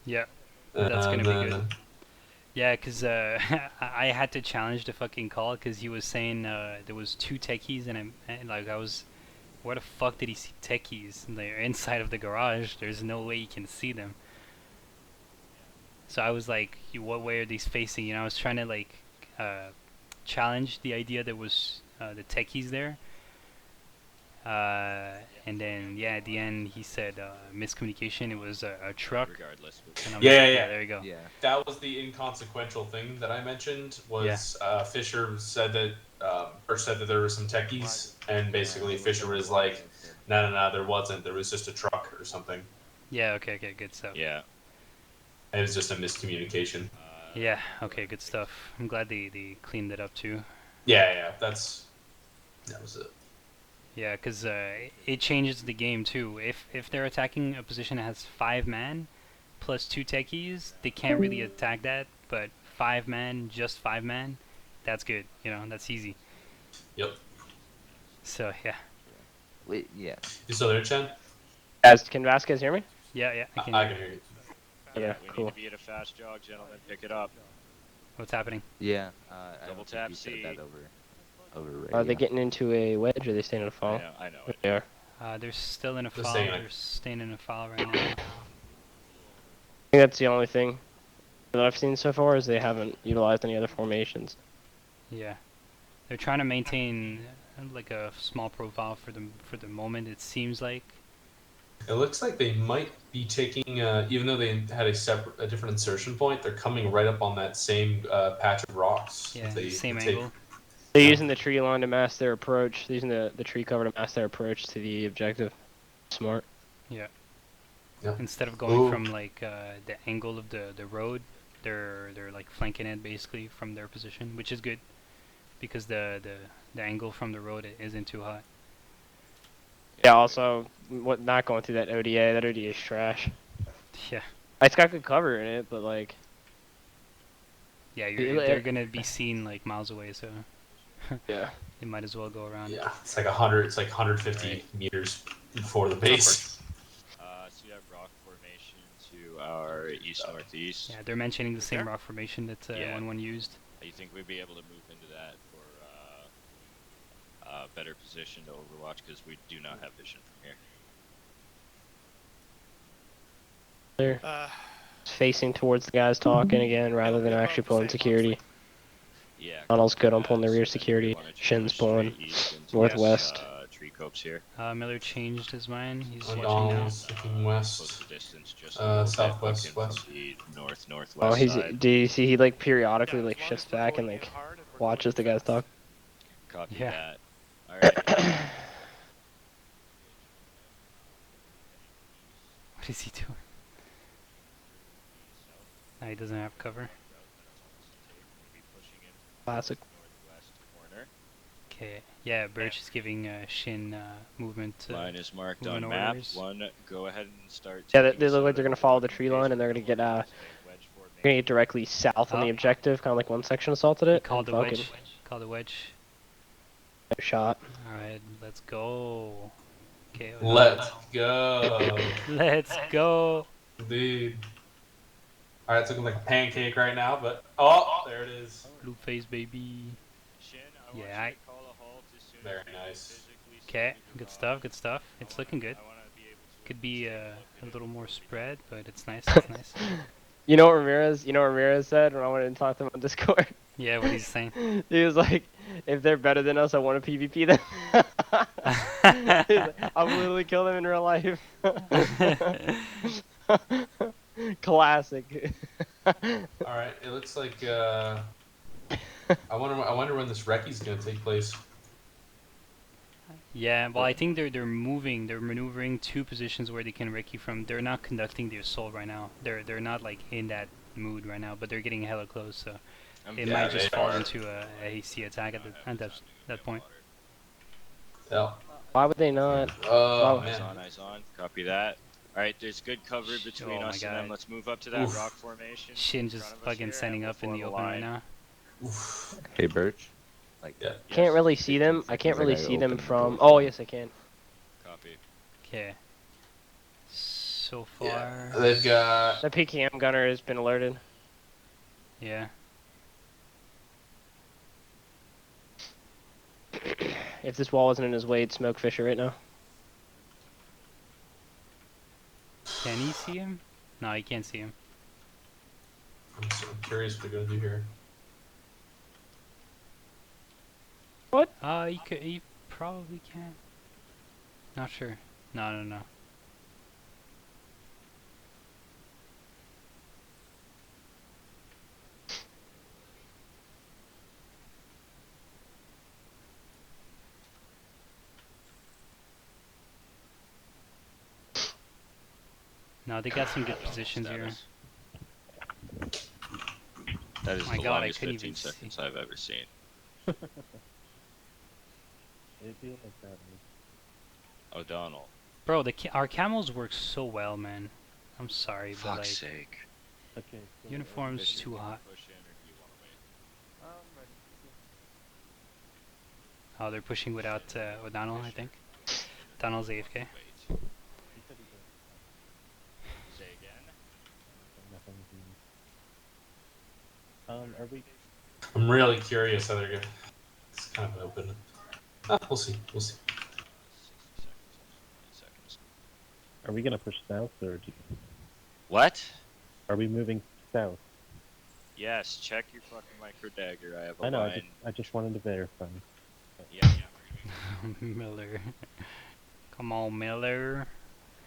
Yeah. That's gonna be And good. then- Yeah, cause I had to challenge the fucking call because he was saying there was 2 techies and I was, where the fuck did he see techies? They're inside of the garage. There's no way you can see them. So I was like, what way are these facing? You know, I was trying to like challenge the idea there was the techies there. And then yeah, at the end he said miscommunication. It was a truck. Regardless. And I'm Yeah, like, yeah. There you go. Yeah. That was the inconsequential thing that I mentioned. Was Fisher said that or said that there were some techies, and basically Fisher was like, no, there wasn't. There was just a truck or something. Yeah. Okay. Good stuff. Yeah. It was just a miscommunication. Yeah. Okay. Good stuff. I'm glad they cleaned it up too. Yeah, that was it. Yeah, because it changes the game too. If they're attacking a position that has 5 man plus 2 techies, they can't really attack that. But 5 man, just 5 man, that's good. You know, that's easy. Yep. So yeah. Wait, yeah. You still there, Chen? Can Vasquez hear me? Yeah. I can. I can hear you. Yeah, We cool. need to be at a fast jog, gentlemen. Pick it up. What's happening? Yeah. I Double don't think tap you said C. that over radio. Are they getting into a wedge or are they staying in a fall? I know. They are. They're still in a They're file. staying in a- They're staying in a file right now. I think that's the only thing that I've seen so far is they haven't utilized any other formations. Yeah. They're trying to maintain like a small profile for the moment. It seems like. It looks like they might be taking, even though they had a different insertion point, they're coming right up on that same patch of rocks. Yeah, They same take- angle. They're using the tree line to mask their approach. They're using the tree cover to mask their approach to the objective. Smart. Yeah. Yep. Instead of going Ooh. from like the angle of the road, they're like flanking it basically from their position, which is good because the angle from the road isn't too hot. Yeah. Also, what not going through that ODA? That ODA is trash. Yeah. It's got good cover in it, but like. Yeah, It- they're gonna be seen like miles away, so Yeah. you might as well go around it. Yeah, it's like 100. It's like 150 Right. meters before the base. See that rock formation to our east-northeast? Yeah, they're mentioning the same there? rock formation that Yeah. 1-1 used. You think we'd be able to move into that for better position to overwatch because we do not have vision from here. Uh, Facing towards the guys talking again, rather than It'll be actually about the pulling same, security. Yeah. Donald's good on copy pulling the that. rear So then we security. wanna just Shin's push pulling straight east into northwest. Tree copes here. Miller changed his mind. He's watching now. Donald's looking Close west. the distance just a little Southwest, bit, looking west. from the northwest Oh, he's. side. Do you see he like periodically yeah, like as long shifts as we're back and going in like hard and we're watches the going guys fast. talk? Copy Yeah. that. All right. What is he doing? No, he doesn't have cover. Classic. Okay. Yeah, Birch is giving Shin movement. Line is marked movement on map. orders. One, go ahead and start. Yeah, they taking look like us they're out gonna of follow the location tree line and they're gonna get wedge formation. gonna get directly south on the Oh. objective, kind of like one section assaulted He it. called and the fucking wedge. Called the wedge. shot. Alright, let's go. Okay. Let's go. Let's go. Indeed. Alright, it's looking like a pancake right now, but oh, there it is. Blue face, baby. Shin, I Yeah, want I- you to call a halt as soon Very as we nice. physically see Okay, you good go. stuff, good stuff. It's looking good. I wanna be able to Could be take a look at little it more before we spread, but it's nice. It's nice. You know what Ramirez said when I went and talked to him on Discord? Yeah, what he's saying. He was like, if they're better than us, I want to PvP them. He's like, I will literally kill them in real life. Classic. Alright, it looks like I wonder when this Reki's gonna take place. Yeah, well, I think they're maneuvering two positions where they can Ricky from. They're not conducting the assault right now. They're not like in that mood right now, but they're getting hella close, so it Yeah, might just they fall are. into a hasty attack at that point. Yeah. Why would they not? Oh Eyes man. on, eyes on. Copy that. All right, there's good cover between Oh my us and them. God. Let's move up to that Oof. rock formation. Shin in just front of us fucking here, standing and up in we'll the form a open right line. now. Oof. Hey, Birch. Like, Yeah. Can't really see them. I can't really see them from. Oh yes, I can. Copy. Okay. So far. Yeah. They've got The PKM gunner has been alerted. Yeah. If this wall isn't in his way, it'd smoke Fisher right now. Can he see him? No, he can't see him. I'm so curious what they're gonna do here. He probably can. Not sure. No. No, they got some good positions here. That is My the God, I longest couldn't 15 even see. seconds I've ever seen. O'Donnell. Bro, our camels work so well, man. I'm sorry, but Fuck's like sake. uniform's Fisher, too can you hot. push in, or do you wanna wait? Oh, they're pushing without O'Donnell, I think. O'Donnell's AFK. Wait. Say again. I'm really curious how they're gonna. It's kind of open. We'll see. We'll see. 60 seconds. Are we gonna push south or What? are we moving south? Yes, check your fucking micro dagger. I have a I know. line. I just wanted to verify. Yeah. Miller. Come on, Miller.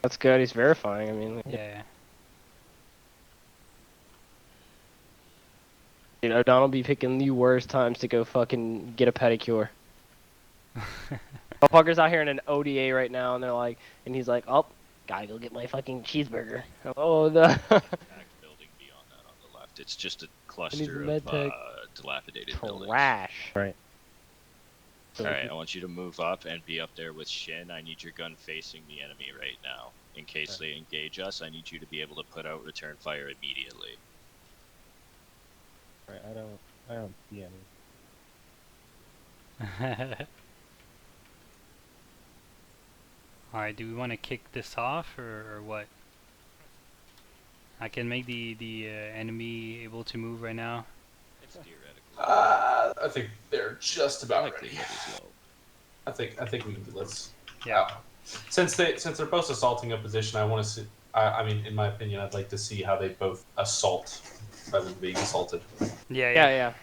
That's good. He's verifying. I mean, Yeah. dude, O'Donnell be picking the worst times to go fucking get a pedicure. Motherfuckers out here in an ODA right now, and they're like, and he's like, oh, Gotta go get my fucking cheeseburger. Oh no. Intact building beyond that on the left. It's just a need cluster the of medtech. dilapidated buildings. Trash. Right. So Alright, I want you to move up and be up there with Shin. I need your gun facing the enemy right now. In case they engage us, I need you to be able to put out return fire immediately. Right. I don't see any. Alright, do we want to kick this off or what? I can make the enemy able to move right now. It's theoretical. I think they're just about ready. Likelihood is low. I think we can do this. Yeah. Since they're both assaulting a position, I want to see. I mean, in my opinion, I'd like to see how they both assault rather than being assaulted. yeah.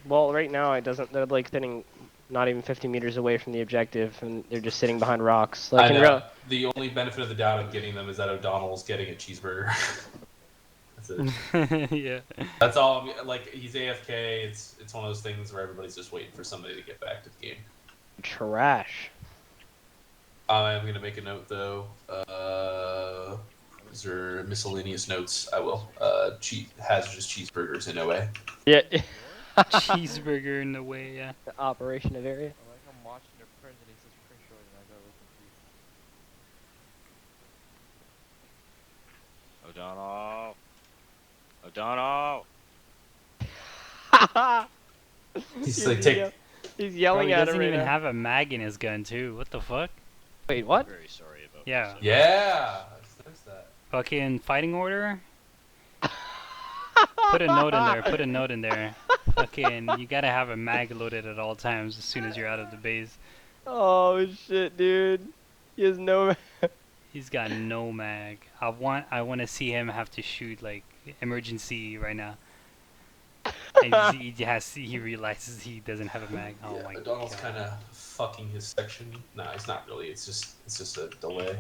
Well, right now it doesn't. They're like sitting, not even 50 meters away from the objective, and they're just sitting behind rocks. Like I in know. real. The only benefit of the doubt of getting them is that O'Donnell's getting a cheeseburger. That's it. Yeah. That's all. Like he's AFK. It's one of those things where everybody's just waiting for somebody to get back to the game. Trash. I'm gonna make a note though. Is there miscellaneous notes? I will. Hazardous cheeseburgers in OA. Yeah. Cheeseburger in the way, yeah. The operation of area. I like I'm watching their friends and he's just pretty short and I got O'Donnell! O'Donnell! He's like, take. He's Bro, yelling he at him doesn't right even now. have a mag in his gun too. What the fuck? Wait, what? Very sorry about Yeah. this. Yeah. I noticed that. Fucking fighting order? Put a note in there. Put a note in there. Fucking, you gotta have a mag loaded at all times as soon as you're out of the base. Oh shit, dude. He has no. He's got no mag. I want to see him have to shoot like emergency right now. And he realizes he doesn't have a mag. Oh Yeah, my O'Donnell's god. kind of fucking his section. No, he's not really. It's just a delay.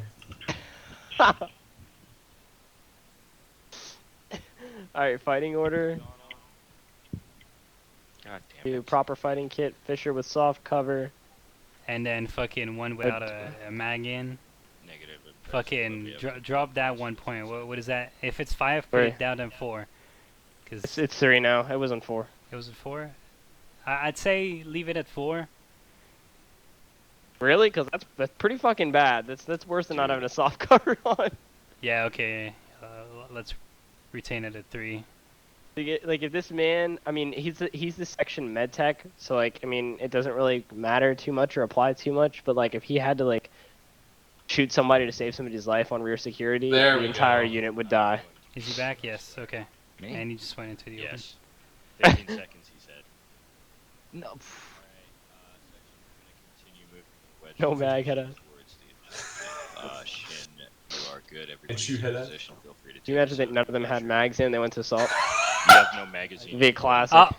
Alright, fighting order. God damn Do it. proper fighting kit. Fisher with soft cover. And then fucking one without a mag in. Negative. Fucking drop that 1 point. What is that? If it's 5, put Three. it down to 4. Cause It's 3 now. It wasn't 4. it was a 4. I'd say leave it at 4. Really? Because that's pretty fucking bad. That's worse than not having a soft cover on. Yeah. Okay. Let's retain it at 3. Like if this man, I mean, he's the section med tech, so like I mean, it doesn't really matter too much or apply too much. But like if he had to like shoot somebody to save somebody's life on rear security, There the we entire go. unit would die. Is he back? Yes. Okay. Me? And he just went into the Yes. 15 seconds, he said. No. Alright, section, we're gonna continue moving wedge No towards mag, the head objective. Shin, you are good. Everybody's shoot in head out. position. Feel free to Do you take imagine that a none of them had mags in? They went to assault. You have no magazine. The classic. Oh,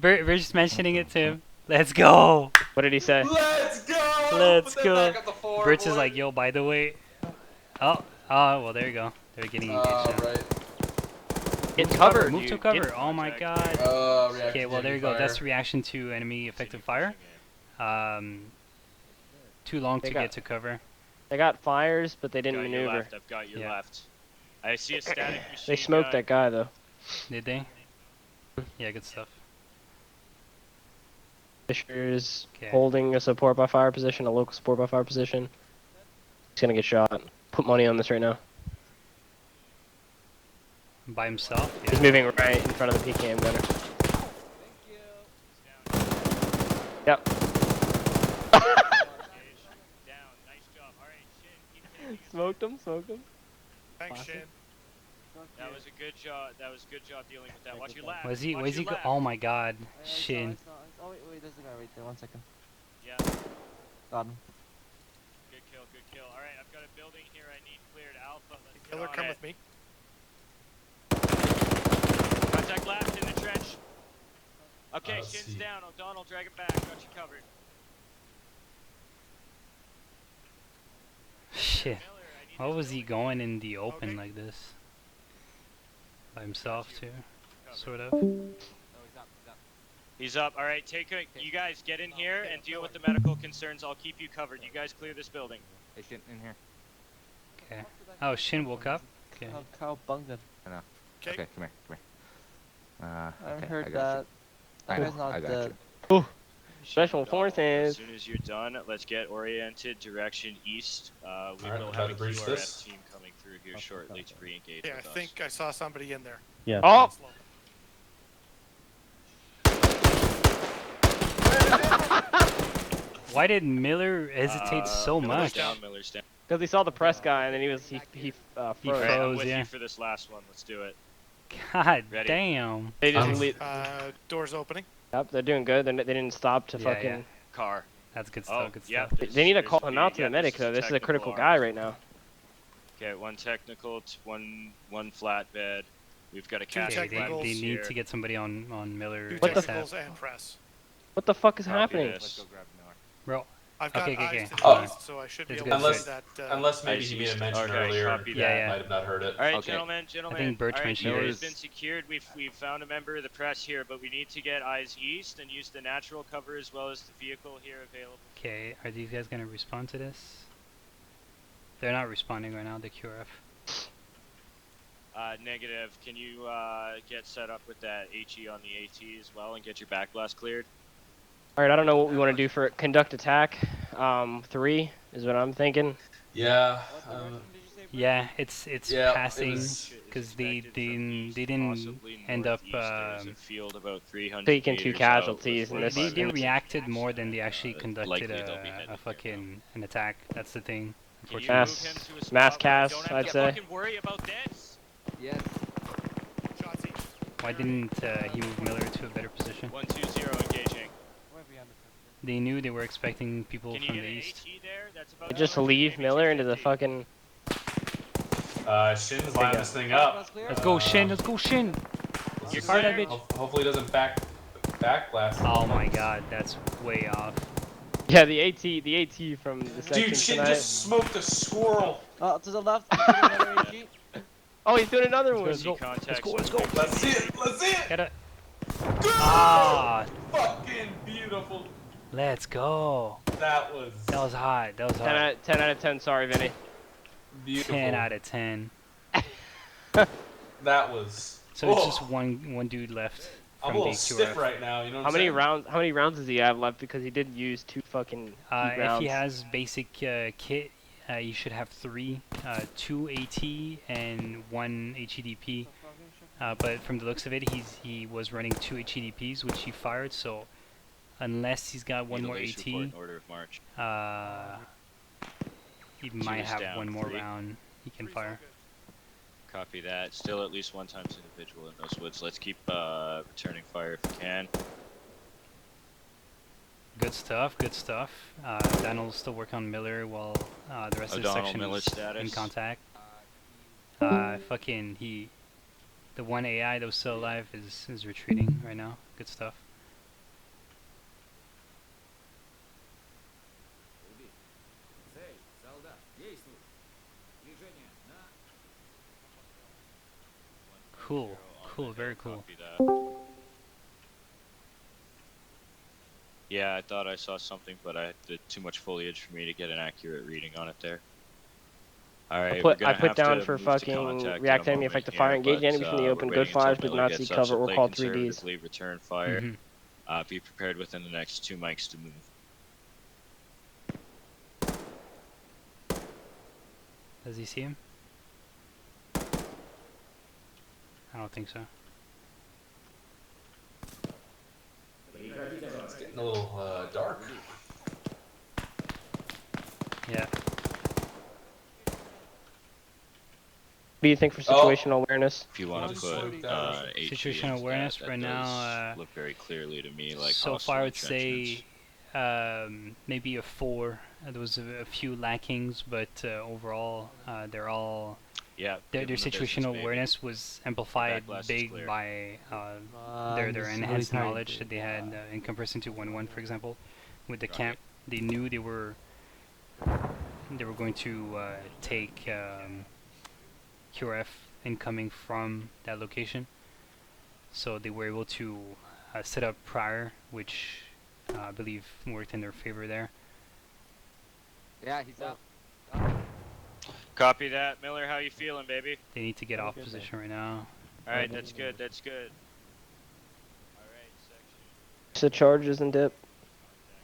we're just mentioning it too. Let's go. What did he say? Let's go. Let's Put them go. back at the 4, Birch is boy. like, yo, by the way. Oh, well, there you go. They're getting engaged now. Right. Get cover. Move to dude. cover. Get- Oh my god. Reaction Okay, well, to there you enemy go. fire. That's reaction to enemy effective fire. Too long They to got- get to cover. They got fires, but they I've didn't got your maneuver. left. I've got your Yeah. left. I see a static machine They smoked gun. that guy though. Did they? Yeah, good stuff. Fisher's Okay. holding a support by fire position, a local support by fire position. He's gonna get shot. Put money on this right now. By himself? He's Yeah. moving right in front of the PKM gunner. Yep. Down. Nice job. All right, Shin, keep taking it. Smoked him, smoked him. Thanks, Classic. Shin. That was a good job. That was a good job dealing with that. Watch your left. Was he? Watch Was your he? left. Oh my god. Shin. Oh wait, there's the guy right there. 1 second. Yeah. Got him. Good kill. Good kill. All right, I've got a building here. I need cleared. Alpha. Let's get Killer, on come it. with me. Contact left in the trench. Okay, Let's Shin's see. down. O'Donnell, drag it back. Got you covered. Shit. Miller, I need Why this was he building going in the open Okay. like this? By himself too, covered. sort of. Oh, he's up. He's up. He's up. All right, you guys get in here and deal with the medical concerns. I'll keep you covered. You guys clear this building. Hey, shit, in here. Okay. Oh, Shin woke up. Okay. Cowabunga. I know. Okay. Okay, come here. I Okay, heard I got that. you. I know, guy's not I got dead. you. Special As forces. soon as you're done, let's get oriented direction east. We Alright, will we're have about a to breach QRF this. team coming through here Okay, shortly got to that. re-engage Yeah, I with us. think I saw somebody in there. Yeah. Oh! Slow. Why did Miller hesitate so Miller's much? down. Miller's down. Because he saw the press guy and then he He froze. Alright, I'm froze, with yeah. you for this last one. Let's do it. God Ready. damn. They just Um, lead. Doors opening. Yep, they're doing good. They didn't stop to Yeah, fucking. yeah. Car. That's good Oh, stuff. Good yeah. stuff. They need to there's call him out to yeah, the medic this though. This is a critical technical guy arm. right now. Okay, one technical, one flatbed. We've got a Two cat. Okay, technicals they need here. to get somebody on Miller Two What the technicals ASAP. and press. What the fuck is Copy happening? this. Let's go grab Miller. Bro, I've got Okay, eyes to the Oh. east, so I should be It's able good, to see Unless, that. unless maybe Eyes he made a east. mention Okay, earlier copy that that. Yeah, might have not heard it. All right, Okay. gentlemen. I think Birch All right, mentioned Miller it. has been secured. We've found a member of the press here, but we need to get eyes east and use the natural cover as well as the vehicle here available. Okay, are these guys gonna respond to this? They're not responding right now, the QRF. Negative. Can you get set up with that HE on the AT as well and get your backblast cleared? All right, I don't know what we want to do for it. Conduct attack. 3 is what I'm thinking. Yeah. What direction did you say? Bert? Yeah, it's Yeah, it passing was- because they Expected from east, didn't possibly end up. northeast. There's a field about 300 Taking 2 meters casualties out in with this- They 45 reacted more than they actually conducted likely they'll be a headed here fucking an attack. That's the thing. Can you Unfortunately. Mass- move him to a spot mass where we cast, don't have I'd to say. fucking worry about this? Yes. Shots east. Why didn't he move Miller to a better position? 120 engaging. Where we on the They knew they were expecting people Can you from get the an east. AT there? That's about Just 200, leave maybe Miller into the 250. fucking. Shin's lining this thing up. Let's go, Shin. Let's go, Shin. Let's You're just Fire that clear. bitch. hopefully it doesn't backblast. Oh my God, that's way off. Yeah, the AT from the section Dude, Shin tonight. just smoked a squirrel. Oh, to the left. Another AG. Oh, he's doing another one. Let's go. See contacts Let's go. Let's go. with Let's see it. Let's see it. Get it. Good! Ah, Fucking beautiful. let's go. That was That was hot. That was 10 hot. out, 10 out of 10. Sorry, Vinny. beautiful. 10 out of 10. That was. So it's Oh, just one dude left I'm a from the little stiff QRF. right now. You know what How I'm many saying? rounds? How many rounds does he have left? Because he did use 2 fucking heat If rounds. he has basic kit, you should have 3, 2 AT and 1 HEDP. But from the looks of it, he was running 2 HEDPs, which he fired. So unless he's got one Need a more lace AT, report in order of march. he might is have down, one more 3. round he can Three's fire. all good. Copy that. Still at least one times individual in those woods. Let's keep returning fire if we can. Good stuff. Good stuff. Donald's still working on Miller while the rest of the O'Donnell, section Miller's is status. in contact. Fucking the one AI that was still alive is retreating right now. Good stuff. Cool. Cool. Very cool. Copy that. Yeah, I thought I saw something, but I had too much foliage for me to get an accurate reading on it there. Alright, I put down for fucking react enemy effective fire, engage enemy from the open, good fires, but do not see cover or call 3Ds. Return fire. Mhm. Be prepared within the next 2 mics to move. Does he see him? I don't think so. It's getting a little dark. Yeah. What do you think for Oh. situational awareness? If you want to put HE Situational into awareness that right does now, look very clearly to me like so hostile far, I would entrenchments. say maybe a 4. There was a few lackings, but overall, they're all Yeah, their give 'em the business, situational baby. awareness was amplified Backblast is big clear. by I'm their just enhanced really knowledge tired, that they had in comparison to 1-1, for example, with the Right. camp. They knew they were going to take QRF incoming from that location, so they were able to set up prior, which I believe worked in their favor there. Yeah, he's up. Copy that. Miller, how you feeling, baby? They need to get I'm off good, position right now. Alright, good. that's good, that's good. Alright, section. So charges and dip.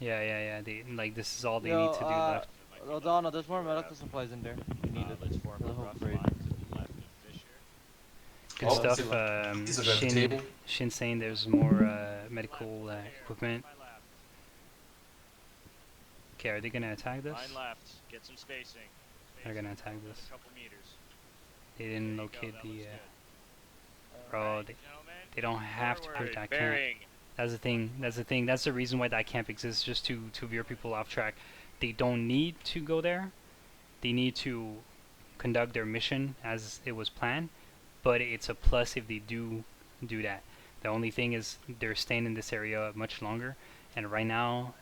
Yeah. They like this is all they Yo, need to do left. Rodana, there's more medical supplies in there. You need it. Let's form For the a whole rough parade. line to the left of Fisher. Good Oh, stuff. he's looking at the table. Shin saying there's more medical equipment. Okay, are they gonna attack this? Line left. Get some spacing. They're gonna attack Within this. a couple meters. They didn't There you go, locate that the. looks good. Bro, Alright, they gentlemen, don't have to put forward, that camp. bearing. That's the thing. That's the thing. That's the reason why that camp exists, just to veer people off track. They don't need to go there. They need to conduct their mission as it was planned, but it's a plus if they do that. The only thing is they're staying in this area much longer, and right now,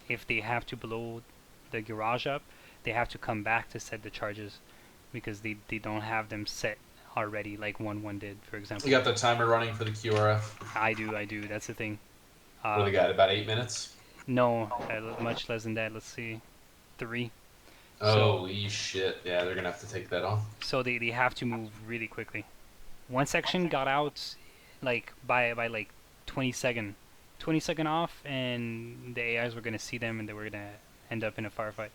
if they have to blow the garage up, they have to come back to set the charges because they don't have them set already like 1-1 did, for example. You got the timer running for the QRF. I do. That's the thing. What do they got? About 8 minutes? No, much less than that. Let's see, 3. Holy shit! Yeah, they're gonna have to take that on. So they have to move really quickly. One section got out like by like 20 second off, and the AIs were gonna see them, and they were gonna end up in a firefight.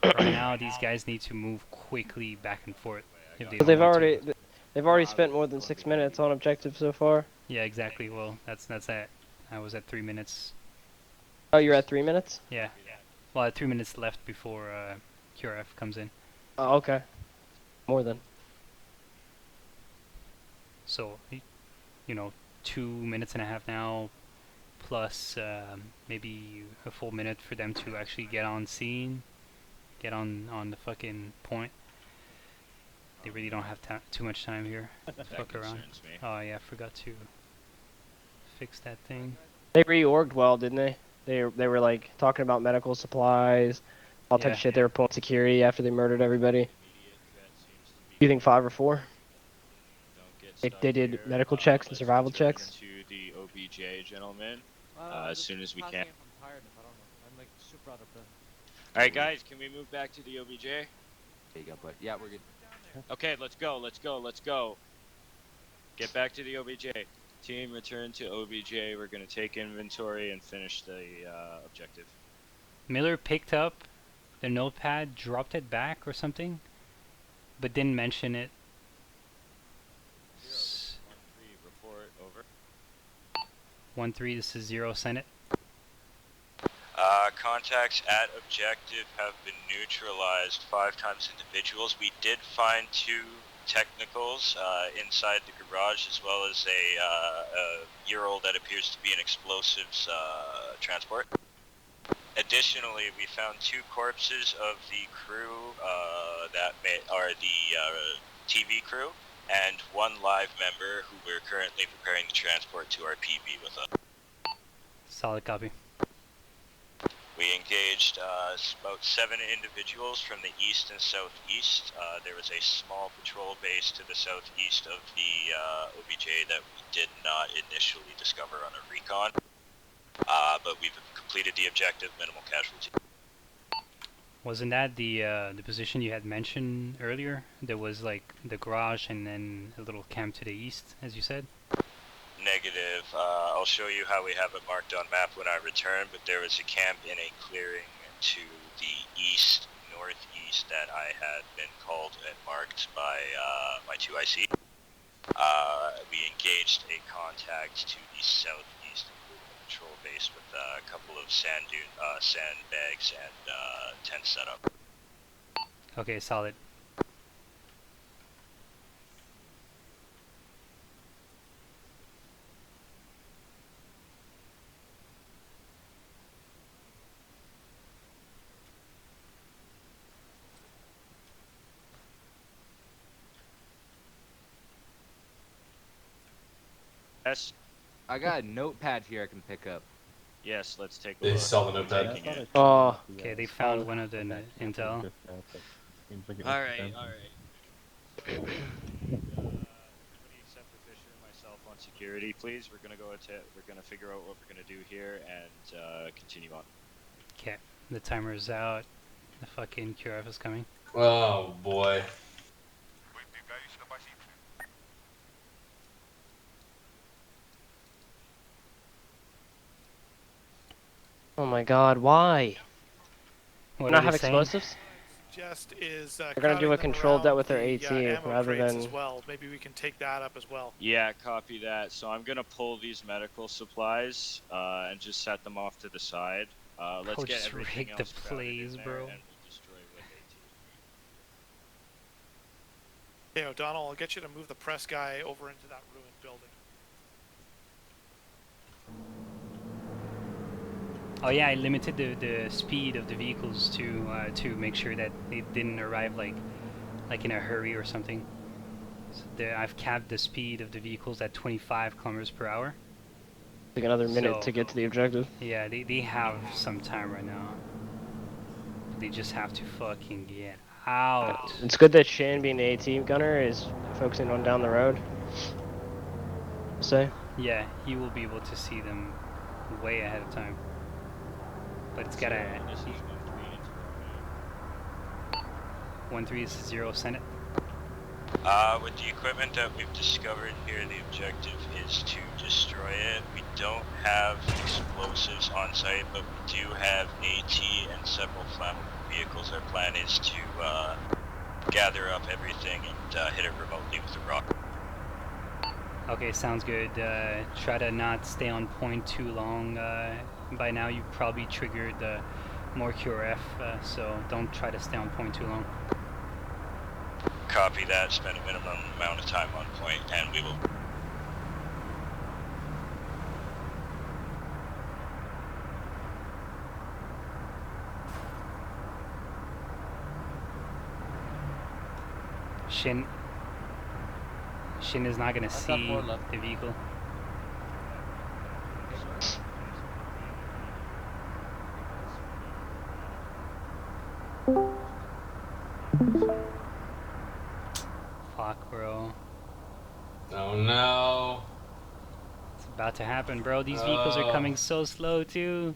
Right now, these guys need to move quickly back and forth. If they But don't want to. they've already spent more than 6 minutes on objective so far. Yeah, exactly. Well, that's that. I was at 3 minutes. Oh, you're at 3 minutes? Yeah. Well, I had 3 minutes left before QRF comes in. Oh, okay. More than. So, 2 minutes and a half now, plus maybe a full minute for them to actually get on scene, get on the fucking point. They really don't have too much time here. Fuck around. Me. Oh yeah, I forgot to fix that thing. They reorged well, didn't they? They were like talking about medical supplies, all type Yeah. of shit. They were pulling security after they murdered everybody. You think 5 or 4? They did medical checks and survival checks. To the OBJ, gentlemen, Uh, as soon as we I'm can. tired, I don't know. I'm like super out of breath. Alright, guys, can we move back to the OBJ? There you go, but yeah, we're good. Okay, let's go. Get back to the OBJ. Team, return to OBJ. We're gonna take inventory and finish the objective. Miller picked up the notepad, dropped it back or something, but didn't mention it. 0-1-3, report, over. 1-3, this is 0, send it. Contacts at objective have been neutralized 5 times individuals. We did find 2 technicals inside the garage, as well as a Ural that appears to be an explosives transport. Additionally, we found 2 corpses of the crew that are the TV crew, and 1 live member who we're currently preparing to transport to our PB with us. Solid copy. We engaged about 7 individuals from the east and southeast. There was a small patrol base to the southeast of the OBJ that we did not initially discover on a recon. But we've completed the objective, minimal casualty. Wasn't that the position you had mentioned earlier? There was like the garage and then a little camp to the east, as you said? Negative. I'll show you how we have it marked on map when I return, but there was a camp in a clearing to the east, northeast that I had been called and marked by my 2IC. We engaged a contact to the southeast, including a patrol base with a couple of sandbags and tent setup. Okay, solid. Yes. I got a notepad here I can pick up. Yes, let's take a They look. sell the We're notepad. taking it. Oh. Okay, they found one of the intel. Alright. Everybody except for Fisher and myself on security, please. We're gonna figure out what we're gonna do here and continue on. Okay, the timer is out. The fucking QRF is coming. Oh boy. Oh my god, why? What are Not they have saying? explosives? Suggest is They're gonna do crowding a them controlled that around with their the AT ammo rather crates than. as well. Maybe we can take that up as well. Yeah, copy that. So I'm gonna pull these medical supplies and just set them off to the side. Let's Oh, get just everything rig the else crowded plays, in there, bro. and we'll destroy with AT. Okay, O'Donnell, I'll get you to move the press guy over into that ruined building. Oh yeah, I limited the speed of the vehicles to make sure that they didn't arrive like in a hurry or something. So I've capped the speed of the vehicles at 25 kilometers per hour. Like another minute So- to get to the objective. Yeah, they have some time right now. They just have to fucking get out. It's good that Shin, being the AT gunner, is focusing on down the road. Say. Yeah, he will be able to see them way ahead of time. But it's gotta. 130 Senate. With the equipment that we've discovered here, the objective is to destroy it. We don't have explosives on site, but we do have AT and several flammable vehicles. Our plan is to gather up everything and hit it remotely with a rocket. Okay, sounds good. Try to not stay on point too long. By now you've probably triggered more QRF, so don't try to stay on point too long. Copy that, spend a minimum amount of time on point, and we will... Shin is not gonna got see four left. the vehicle. Fuck, bro. Oh no. It's about to happen, bro. These vehicles are coming so slow, too.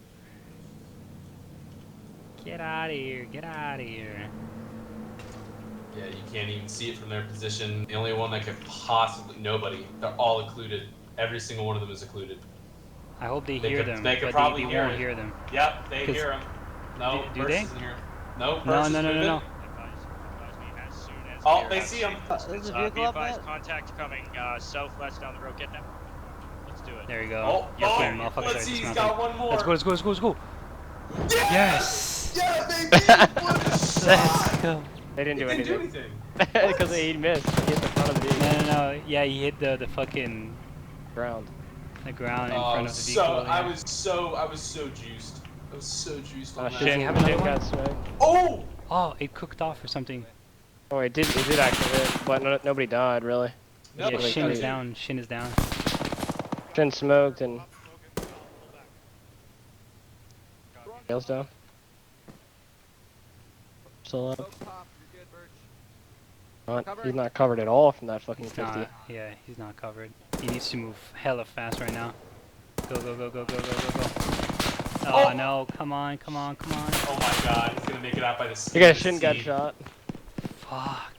Get out of here. Get out of here. Yeah, you can't even see it from their position. The only one that could possibly... Nobody. They're all occluded. Every single one of them is occluded. I hope they They hear could- them, they could but probably they hear won't it. hear them. Yep, they 'Cause- hear them. No, do Burst they? isn't here. No, Burst No, is no, no, no, moving. no. Advise me as soon as Oh, we are they at see him. There's a be vehicle up advised, there? contact coming southwest down the road. Get down. Let's do it. There you go. Oh, Yes, oh, yeah, motherfuckers let's are see, he's dismounting. got one more. Let's go, let's go, let's go, let's go. Yes! Yeah, baby! What a shot! Let's go. They didn't do He didn't do anything. anything. Because he missed. He hit the front of the No, vehicle. no, no. Yeah, he hit the fucking Ground. the ground in Oh, front of the so vehicle. I yeah. was so juiced. I was so juiced on that. Shin, have another one? got smoked. Oh! Oh, it cooked off or something. Oh, it did actually hit, but nobody died, really. No, Yeah, but Shin is dude. down. Shin is down. Shin smoked and tails down. Still up. He's not covered at all from that fucking He's 50. not. Yeah, he's not covered. He needs to move hella fast right now. Go, go, go, go, go, go, go, go. Oh, Oh! no! Come on, come on, come on! Oh my god, he's gonna make it out by the skin. You guys of the shouldn't got sea. shot. Fuck.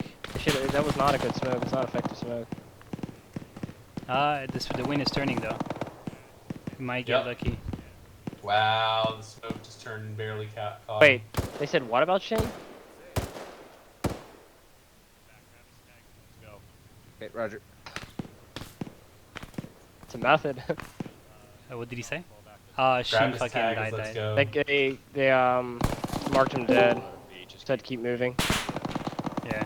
That was not a good smoke. It's not effective smoke. The wind is turning though. We might get Yep. lucky. Wow, the smoke just turned and barely caught him. Wait, they said what about Shin? Let's go. Okay, Roger. It's a method. What did he say? Grab Shin his fucking tags, died. let's died. go. they marked him dead. Just Said keep moving. Yeah.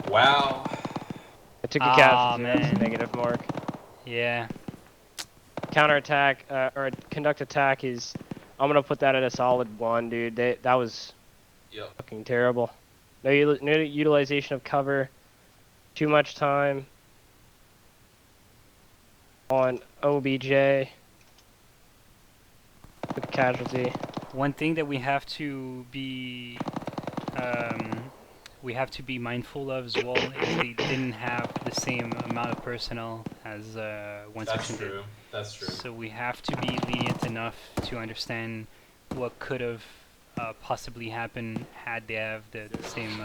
Wow. I took the Aw, casualty. That's a man. negative mark. Yeah. Counterattack or conduct attack is. I'm gonna put that at a solid 1, dude. That was Yep. fucking terrible. No utilization of cover. Too much time on OBJ. Took a casualty. One thing that we have to be mindful of as well is they didn't have the same amount of personnel as one That's section did. true. That's true. So we have to be lenient enough to understand what could have possibly happen had they have the same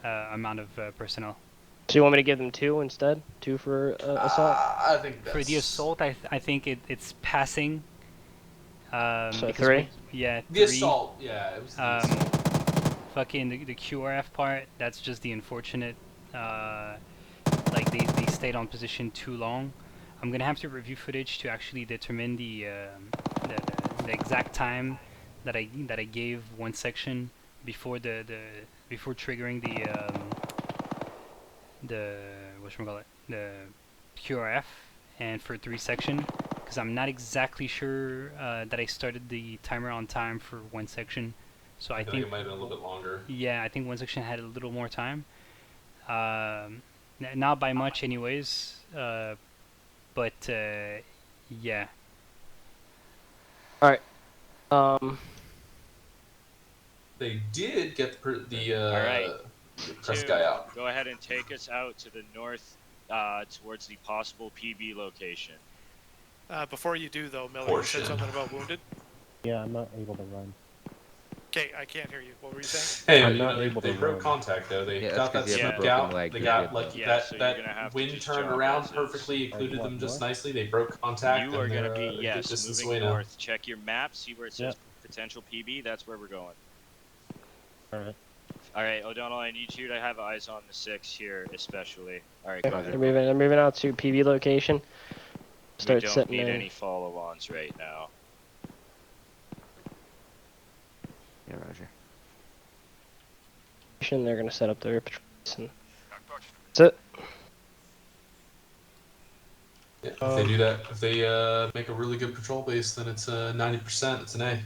amount of personnel. So you want me to give them 2 instead? 2 for assault? I think that's... For the assault, I think it's passing. So because 3? yeah, The 3. assault, yeah, it was the Um, assault. Fucking the QRF part, that's just the unfortunate. Like they stayed on position too long. I'm gonna have to review footage to actually determine the exact time that I gave one section before before triggering the whatchamacallit, the QRF, and for 3 section, because I'm not exactly sure that I started the timer on time for 1 section. So I feel think like it might have been a little bit longer. yeah, I think 1 section had a little more time. Not by much, anyways. But yeah. Alright. They did get the Alright. press Two, guy out. go ahead and take us out to the north, towards the possible PB location. Before you do, though, Miller, you Portion. said something about wounded. Yeah, I'm not able to run. Okay, I can't hear you. What were you saying? Hey, I'm you not know, able they to broke run. contact though. They Yeah, got that's 'cause that you have a smoke broken out. leg, They you're got good, like though. Yeah, so you're gonna that have to wind just turned jog around as is. perfectly, occluded what, them just north? nicely. They broke contact. You are and gonna they're be, a good yes, distance moving away now. north. Check your map, see where it says Yep. potential PB, that's where we're going. Alright. Alright, O'Donnell, I need you to have eyes on the 6 here, especially. Alright, Okay, go ahead. they're moving out to PB location. Start We don't setting need their... any follow-ons right now. Yeah, Roger. They're gonna set up their patrols and that's it. Yeah, if they do that, if they make a really good patrol base, then it's 90%. It's an A.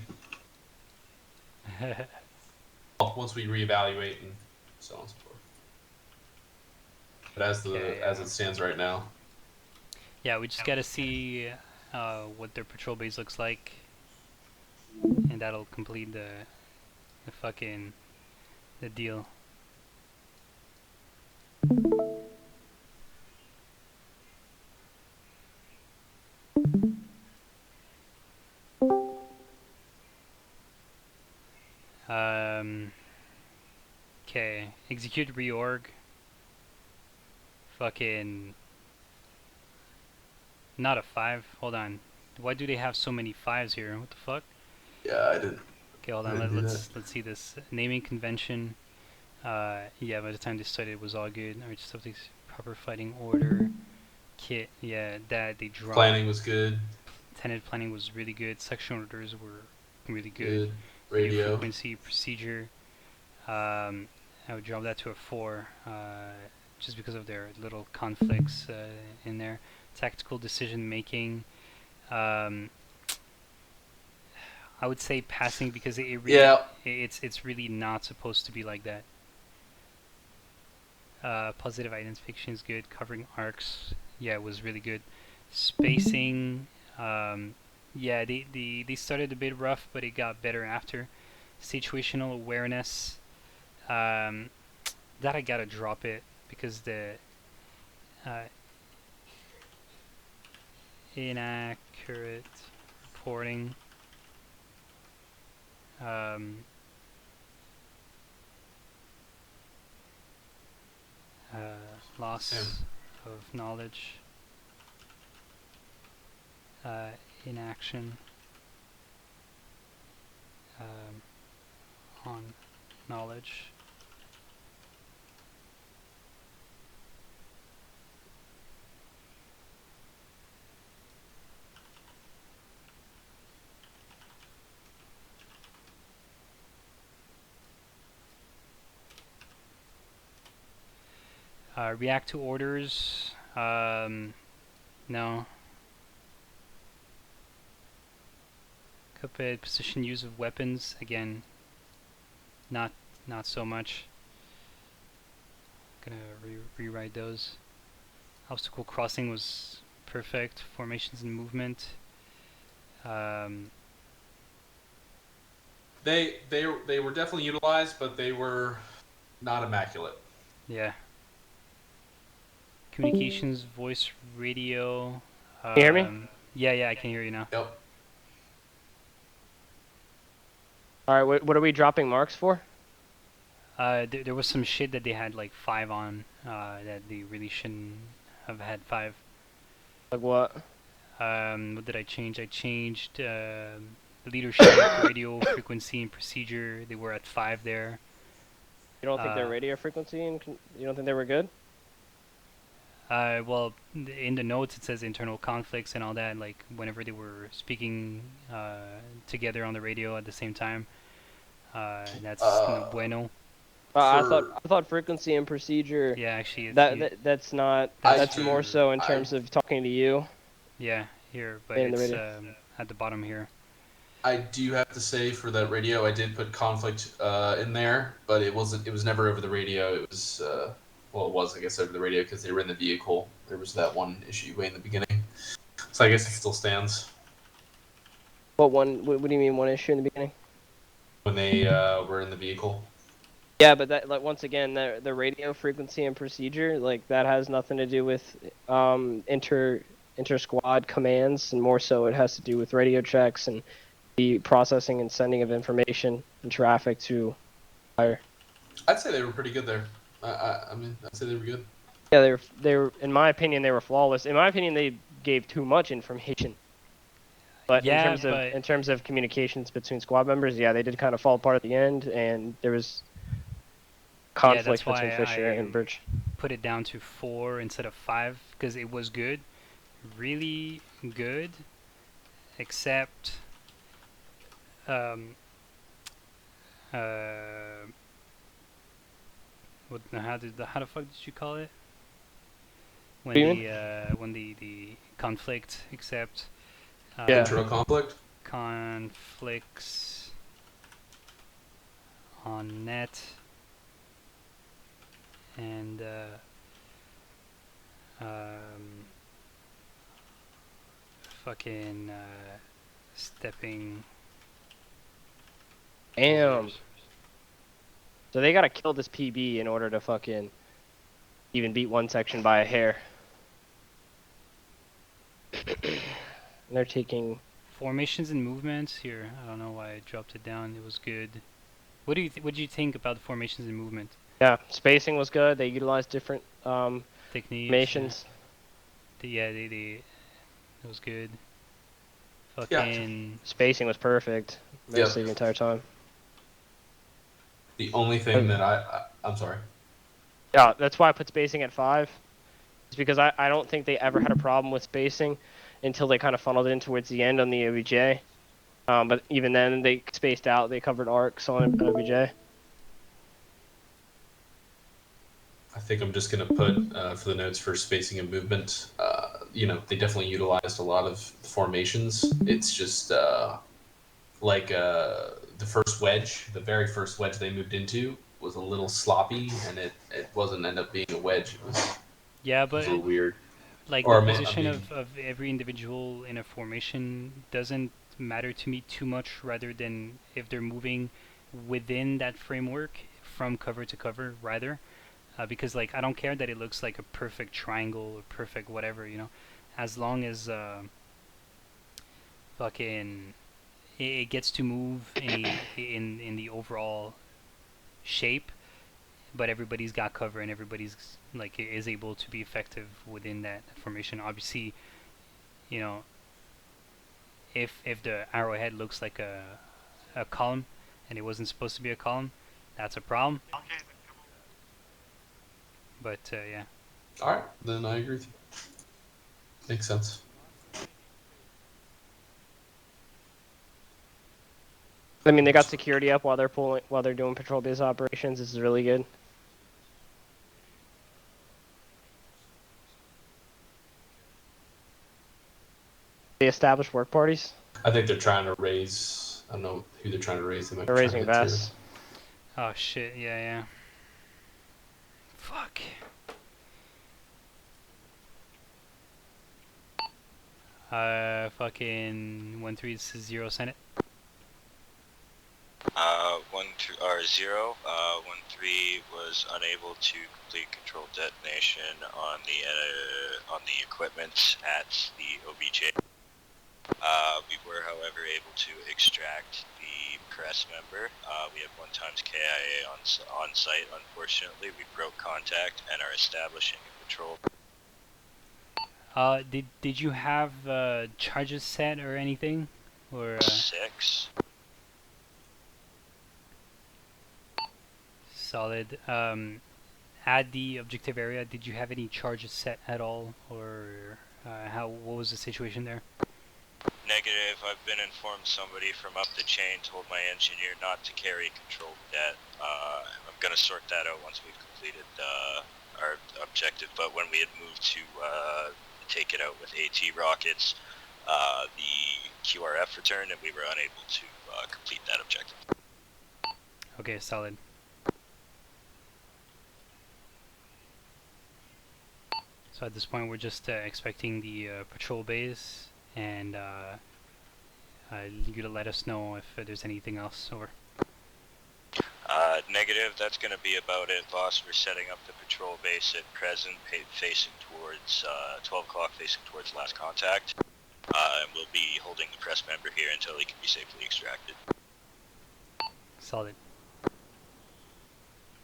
Once we reevaluate and so on and so forth. But as it stands right now, Yeah, we just gotta see what their patrol base looks like, and that'll complete the fucking the deal. Okay, execute reorg. Fucking not a 5. Hold on. Why do they have so many 5s here? What the fuck? yeah, I didn't. Okay, hold I on. didn't do Let's see this naming convention. Yeah, by the time they started, it was all good. Alright, stuff these proper fighting order. Kit, yeah, that they dropped. Planning was good. Tenant planning was really good. Section orders were really good. Good. Radio Radio. frequency procedure. I would drop that to a 4, just because of their little conflicts in there. Tactical decision making. I would say passing because it really, Yeah. it's really not supposed to be like that. Positive identification is good. Covering arcs, yeah, it was really good. Spacing, yeah, they started a bit rough, but it got better after. Situational awareness, that I gotta drop it because the inaccurate reporting. Loss of knowledge, inaction on knowledge. React to orders, no. Cupid position use of weapons, again, not so much. Gonna rewrite those. Obstacle crossing was perfect. Formations and movement. They were definitely utilized, but they were not immaculate. Yeah. Communications, voice, radio. Can you hear me? Yeah, I can hear you now. Yep. All right, what are we dropping marks for? There was some shit that they had like 5 on, that they really shouldn't have had 5. Like what? What did I change? I changed leadership, radio frequency, and procedure. They were at 5 there. You don't think their Uh, radio frequency and you don't think they were good? Well, in the notes it says internal conflicts and all that. Like whenever they were speaking together on the radio at the same time, that's no bueno. I For- thought frequency and procedure. Yeah, actually, it's, That's not. That's That's more so in terms of talking to you. yeah, here, but In the it's radio. at the bottom here. I do have to say for that radio, I did put conflict in there, but it wasn't. It was never over the radio. It was well, it was I guess over the radio because they were in the vehicle. There was that one issue way in the beginning, so I guess it still stands What one? What do you mean one issue in the beginning? when they were in the vehicle. Yeah, but that like once again the radio frequency and procedure like that has nothing to do with inter squad commands, and more so it has to do with radio checks and the processing and sending of information and traffic to fire. I'd say they were pretty good there. I mean, I'd say they were good. Yeah, they were in my opinion they were flawless. In my opinion, they gave too much information. But Yeah, in terms of communications between squad members, yeah, they did kind of fall apart at the end, and there was conflict that's between why Fisher I and Birch. put it down to 4 instead of 5 because it was good, really good, except how the fuck did you call it? When What do you when the conflict, except Yeah. Internal conflict. conflicts on net and fucking stepping. Damn. So they gotta kill this PB in order to fucking even beat one section by a hair. And they're taking. Formations and movements here. I don't know why I dropped it down. It was good. What do you think about the formations and movement Yeah, spacing was good. They utilized different techniques? formations. It was good. Yeah. Fucking Spacing was perfect. Mostly the entire time. The only thing that I'm sorry. Yeah, that's why I put spacing at 5. It's because I don't think they ever had a problem with spacing until they kind of funneled in towards the end on the OBJ. But even then, they spaced out. They covered arcs on OBJ. I think I'm just going to put for the notes for spacing and movement. They definitely utilized a lot of formations. It's just like the first wedge, the very first wedge they moved into was a little sloppy, and it wasn't end up being a wedge. It was yeah, a but little weird. like Or the I mean- position of every individual in a formation doesn't matter to me too much, rather than if they're moving within that framework from cover to cover, rather. Because like I don't care that it looks like a perfect triangle or perfect whatever, as long as fucking it gets to move in the overall shape, but everybody's got cover and everybody's like is able to be effective within that formation. Obviously, if the arrowhead looks like a column and it wasn't supposed to be a column, that's a problem. But yeah. All right, then I agree with you. Makes sense. I mean, they got security up while they're doing patrol-based operations. This is really good. They established work parties. I think they're trying to raise. I don't know who they're trying to raise. They might They're be raising trying to get vests. Oh shit, yeah. Fuck. Fucking 130 Senate. 0. 1-3 was unable to complete controlled detonation on the equipment at the OBJ. We were, however, able to extract the press member. We have 1 times KIA on site. Unfortunately, we broke contact and are establishing a patrol. Did you have charges set or anything, or 6. solid? At the objective area, did you have any charges set at all, or what was the situation there? Negative. I've been informed somebody from up the chain told my engineer not to carry controlled debt. I'm going to sort that out once we've completed our objective, but when we had moved to take it out with AT rockets, the QRF returned and we were unable to complete that objective. Okay, solid. So at this point, we're just expecting the patrol base, and you to let us know if there's anything else. Over. Negative. That's going to be about it, boss. We're setting up the patrol base at present, facing towards 12 o'clock, facing towards last contact. And we'll be holding the press member here until he can be safely extracted. Solid.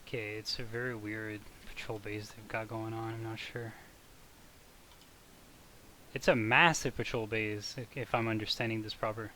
Okay, it's a very weird patrol base they've got going on. I'm not sure. It's a massive patrol base, if I'm understanding this proper.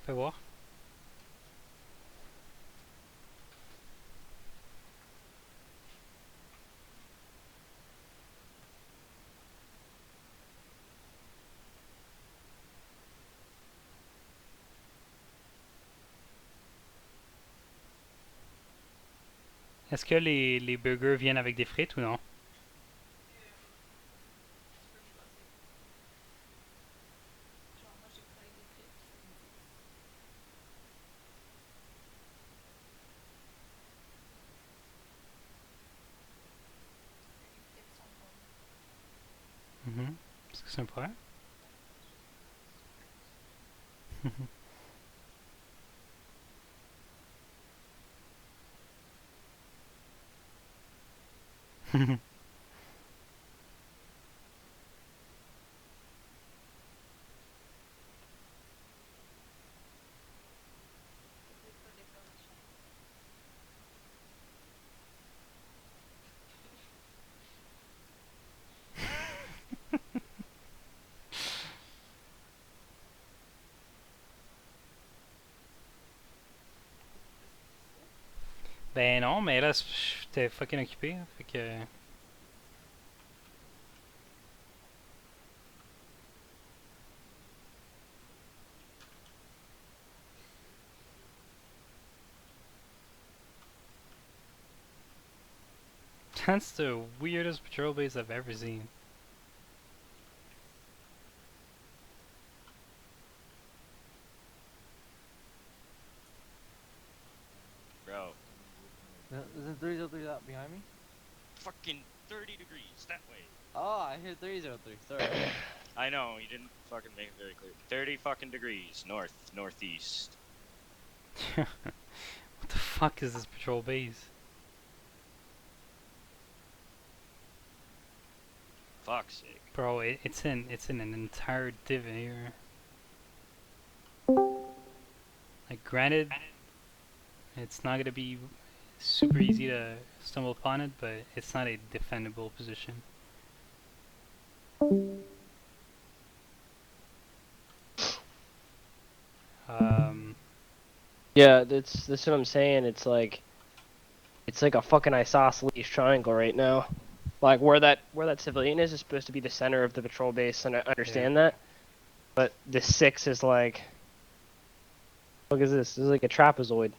Fais voir. Est-ce que les burgers viennent avec des frites ou non? Est-ce que c'est un problème? Ben non, mais là, j'étais fucking occupé, fait que... That's the weirdest patrol base I've ever seen. Bro, Isn't 303 out behind me? fucking 30 degrees that way. Oh, I hear 303. Sorry. I know, you didn't fucking make it very clear. 30 fucking degrees, northeast. What the fuck is this patrol base? Fuck's sake. Bro, it's in an entire div here. Like, granted, It's not gonna be super easy to stumble upon it, but it's not a defendable position. Yeah, that's what I'm saying. It's like a fucking isosceles triangle right now. Like where that civilian is supposed to be the center of the patrol base, and I understand that. But the 6 is like, look at this. This is like a trapezoid.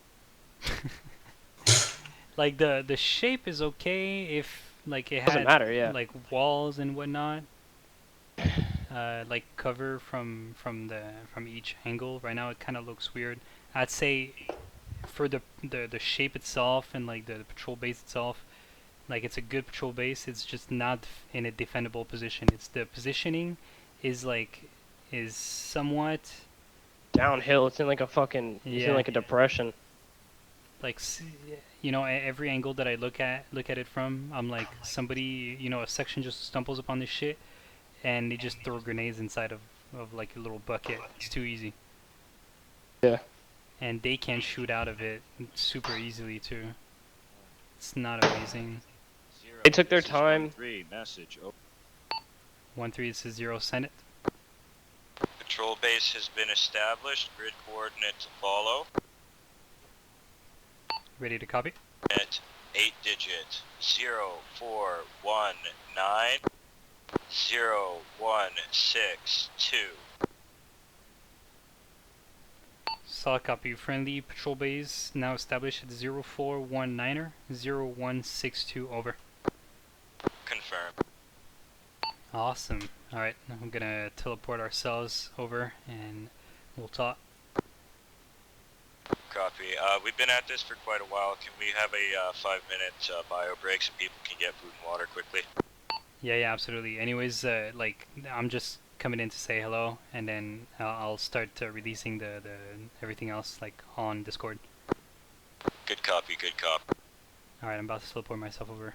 Like the shape is okay if like it Doesn't had matter, yeah. like walls and whatnot, like cover from each angle. Right now it kind of looks weird. I'd say for the shape itself and like the patrol base itself, like it's a good patrol base. It's just not in a defendable position. It's the positioning is somewhat Downhill. It's in like a fucking. It's in yeah, like a depression. like every angle that I look at it from, I'm like somebody, a section just stumbles upon this shit and they just throw grenades inside of like a little bucket. It's too easy. Yeah. And they can shoot out of it super easily too. It's not amazing. They took their This is time. 1-3, message. Oh, 1-3, this is 0, send it. Patrol base has been established. Grid coordinate to follow. Ready to copy? At 8-digit 0419 0162. Solid copy. Friendly patrol base now established at 0419er 0162, over. Confirm. Awesome. Alright, I'm gonna teleport ourselves over and we'll talk. Copy. We've been at this for quite a while. Can we have a 5-minute bio break so people can get food and water quickly? Yeah, absolutely. Anyways, like I'm just coming in to say hello, and then I'll start releasing the everything else like on Discord. Good copy, good copy. All right, I'm about to teleport myself over.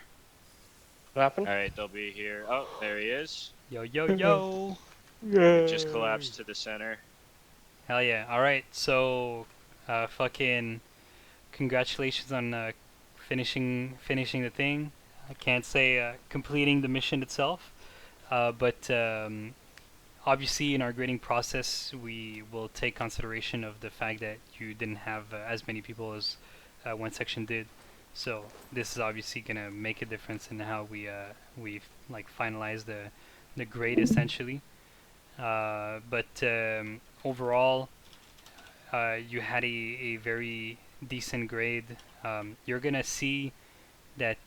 What happened? Alright, they'll be here. Oh, there he is. Yo, yo. It just collapsed to the center. Hell yeah. All right, so fucking congratulations on finishing the thing. I can't say completing the mission itself, but obviously in our grading process we will take consideration of the fact that you didn't have as many people as one section did. So this is obviously gonna make a difference in how we like finalize the grade essentially. But overall, you had a very decent grade. You're gonna see that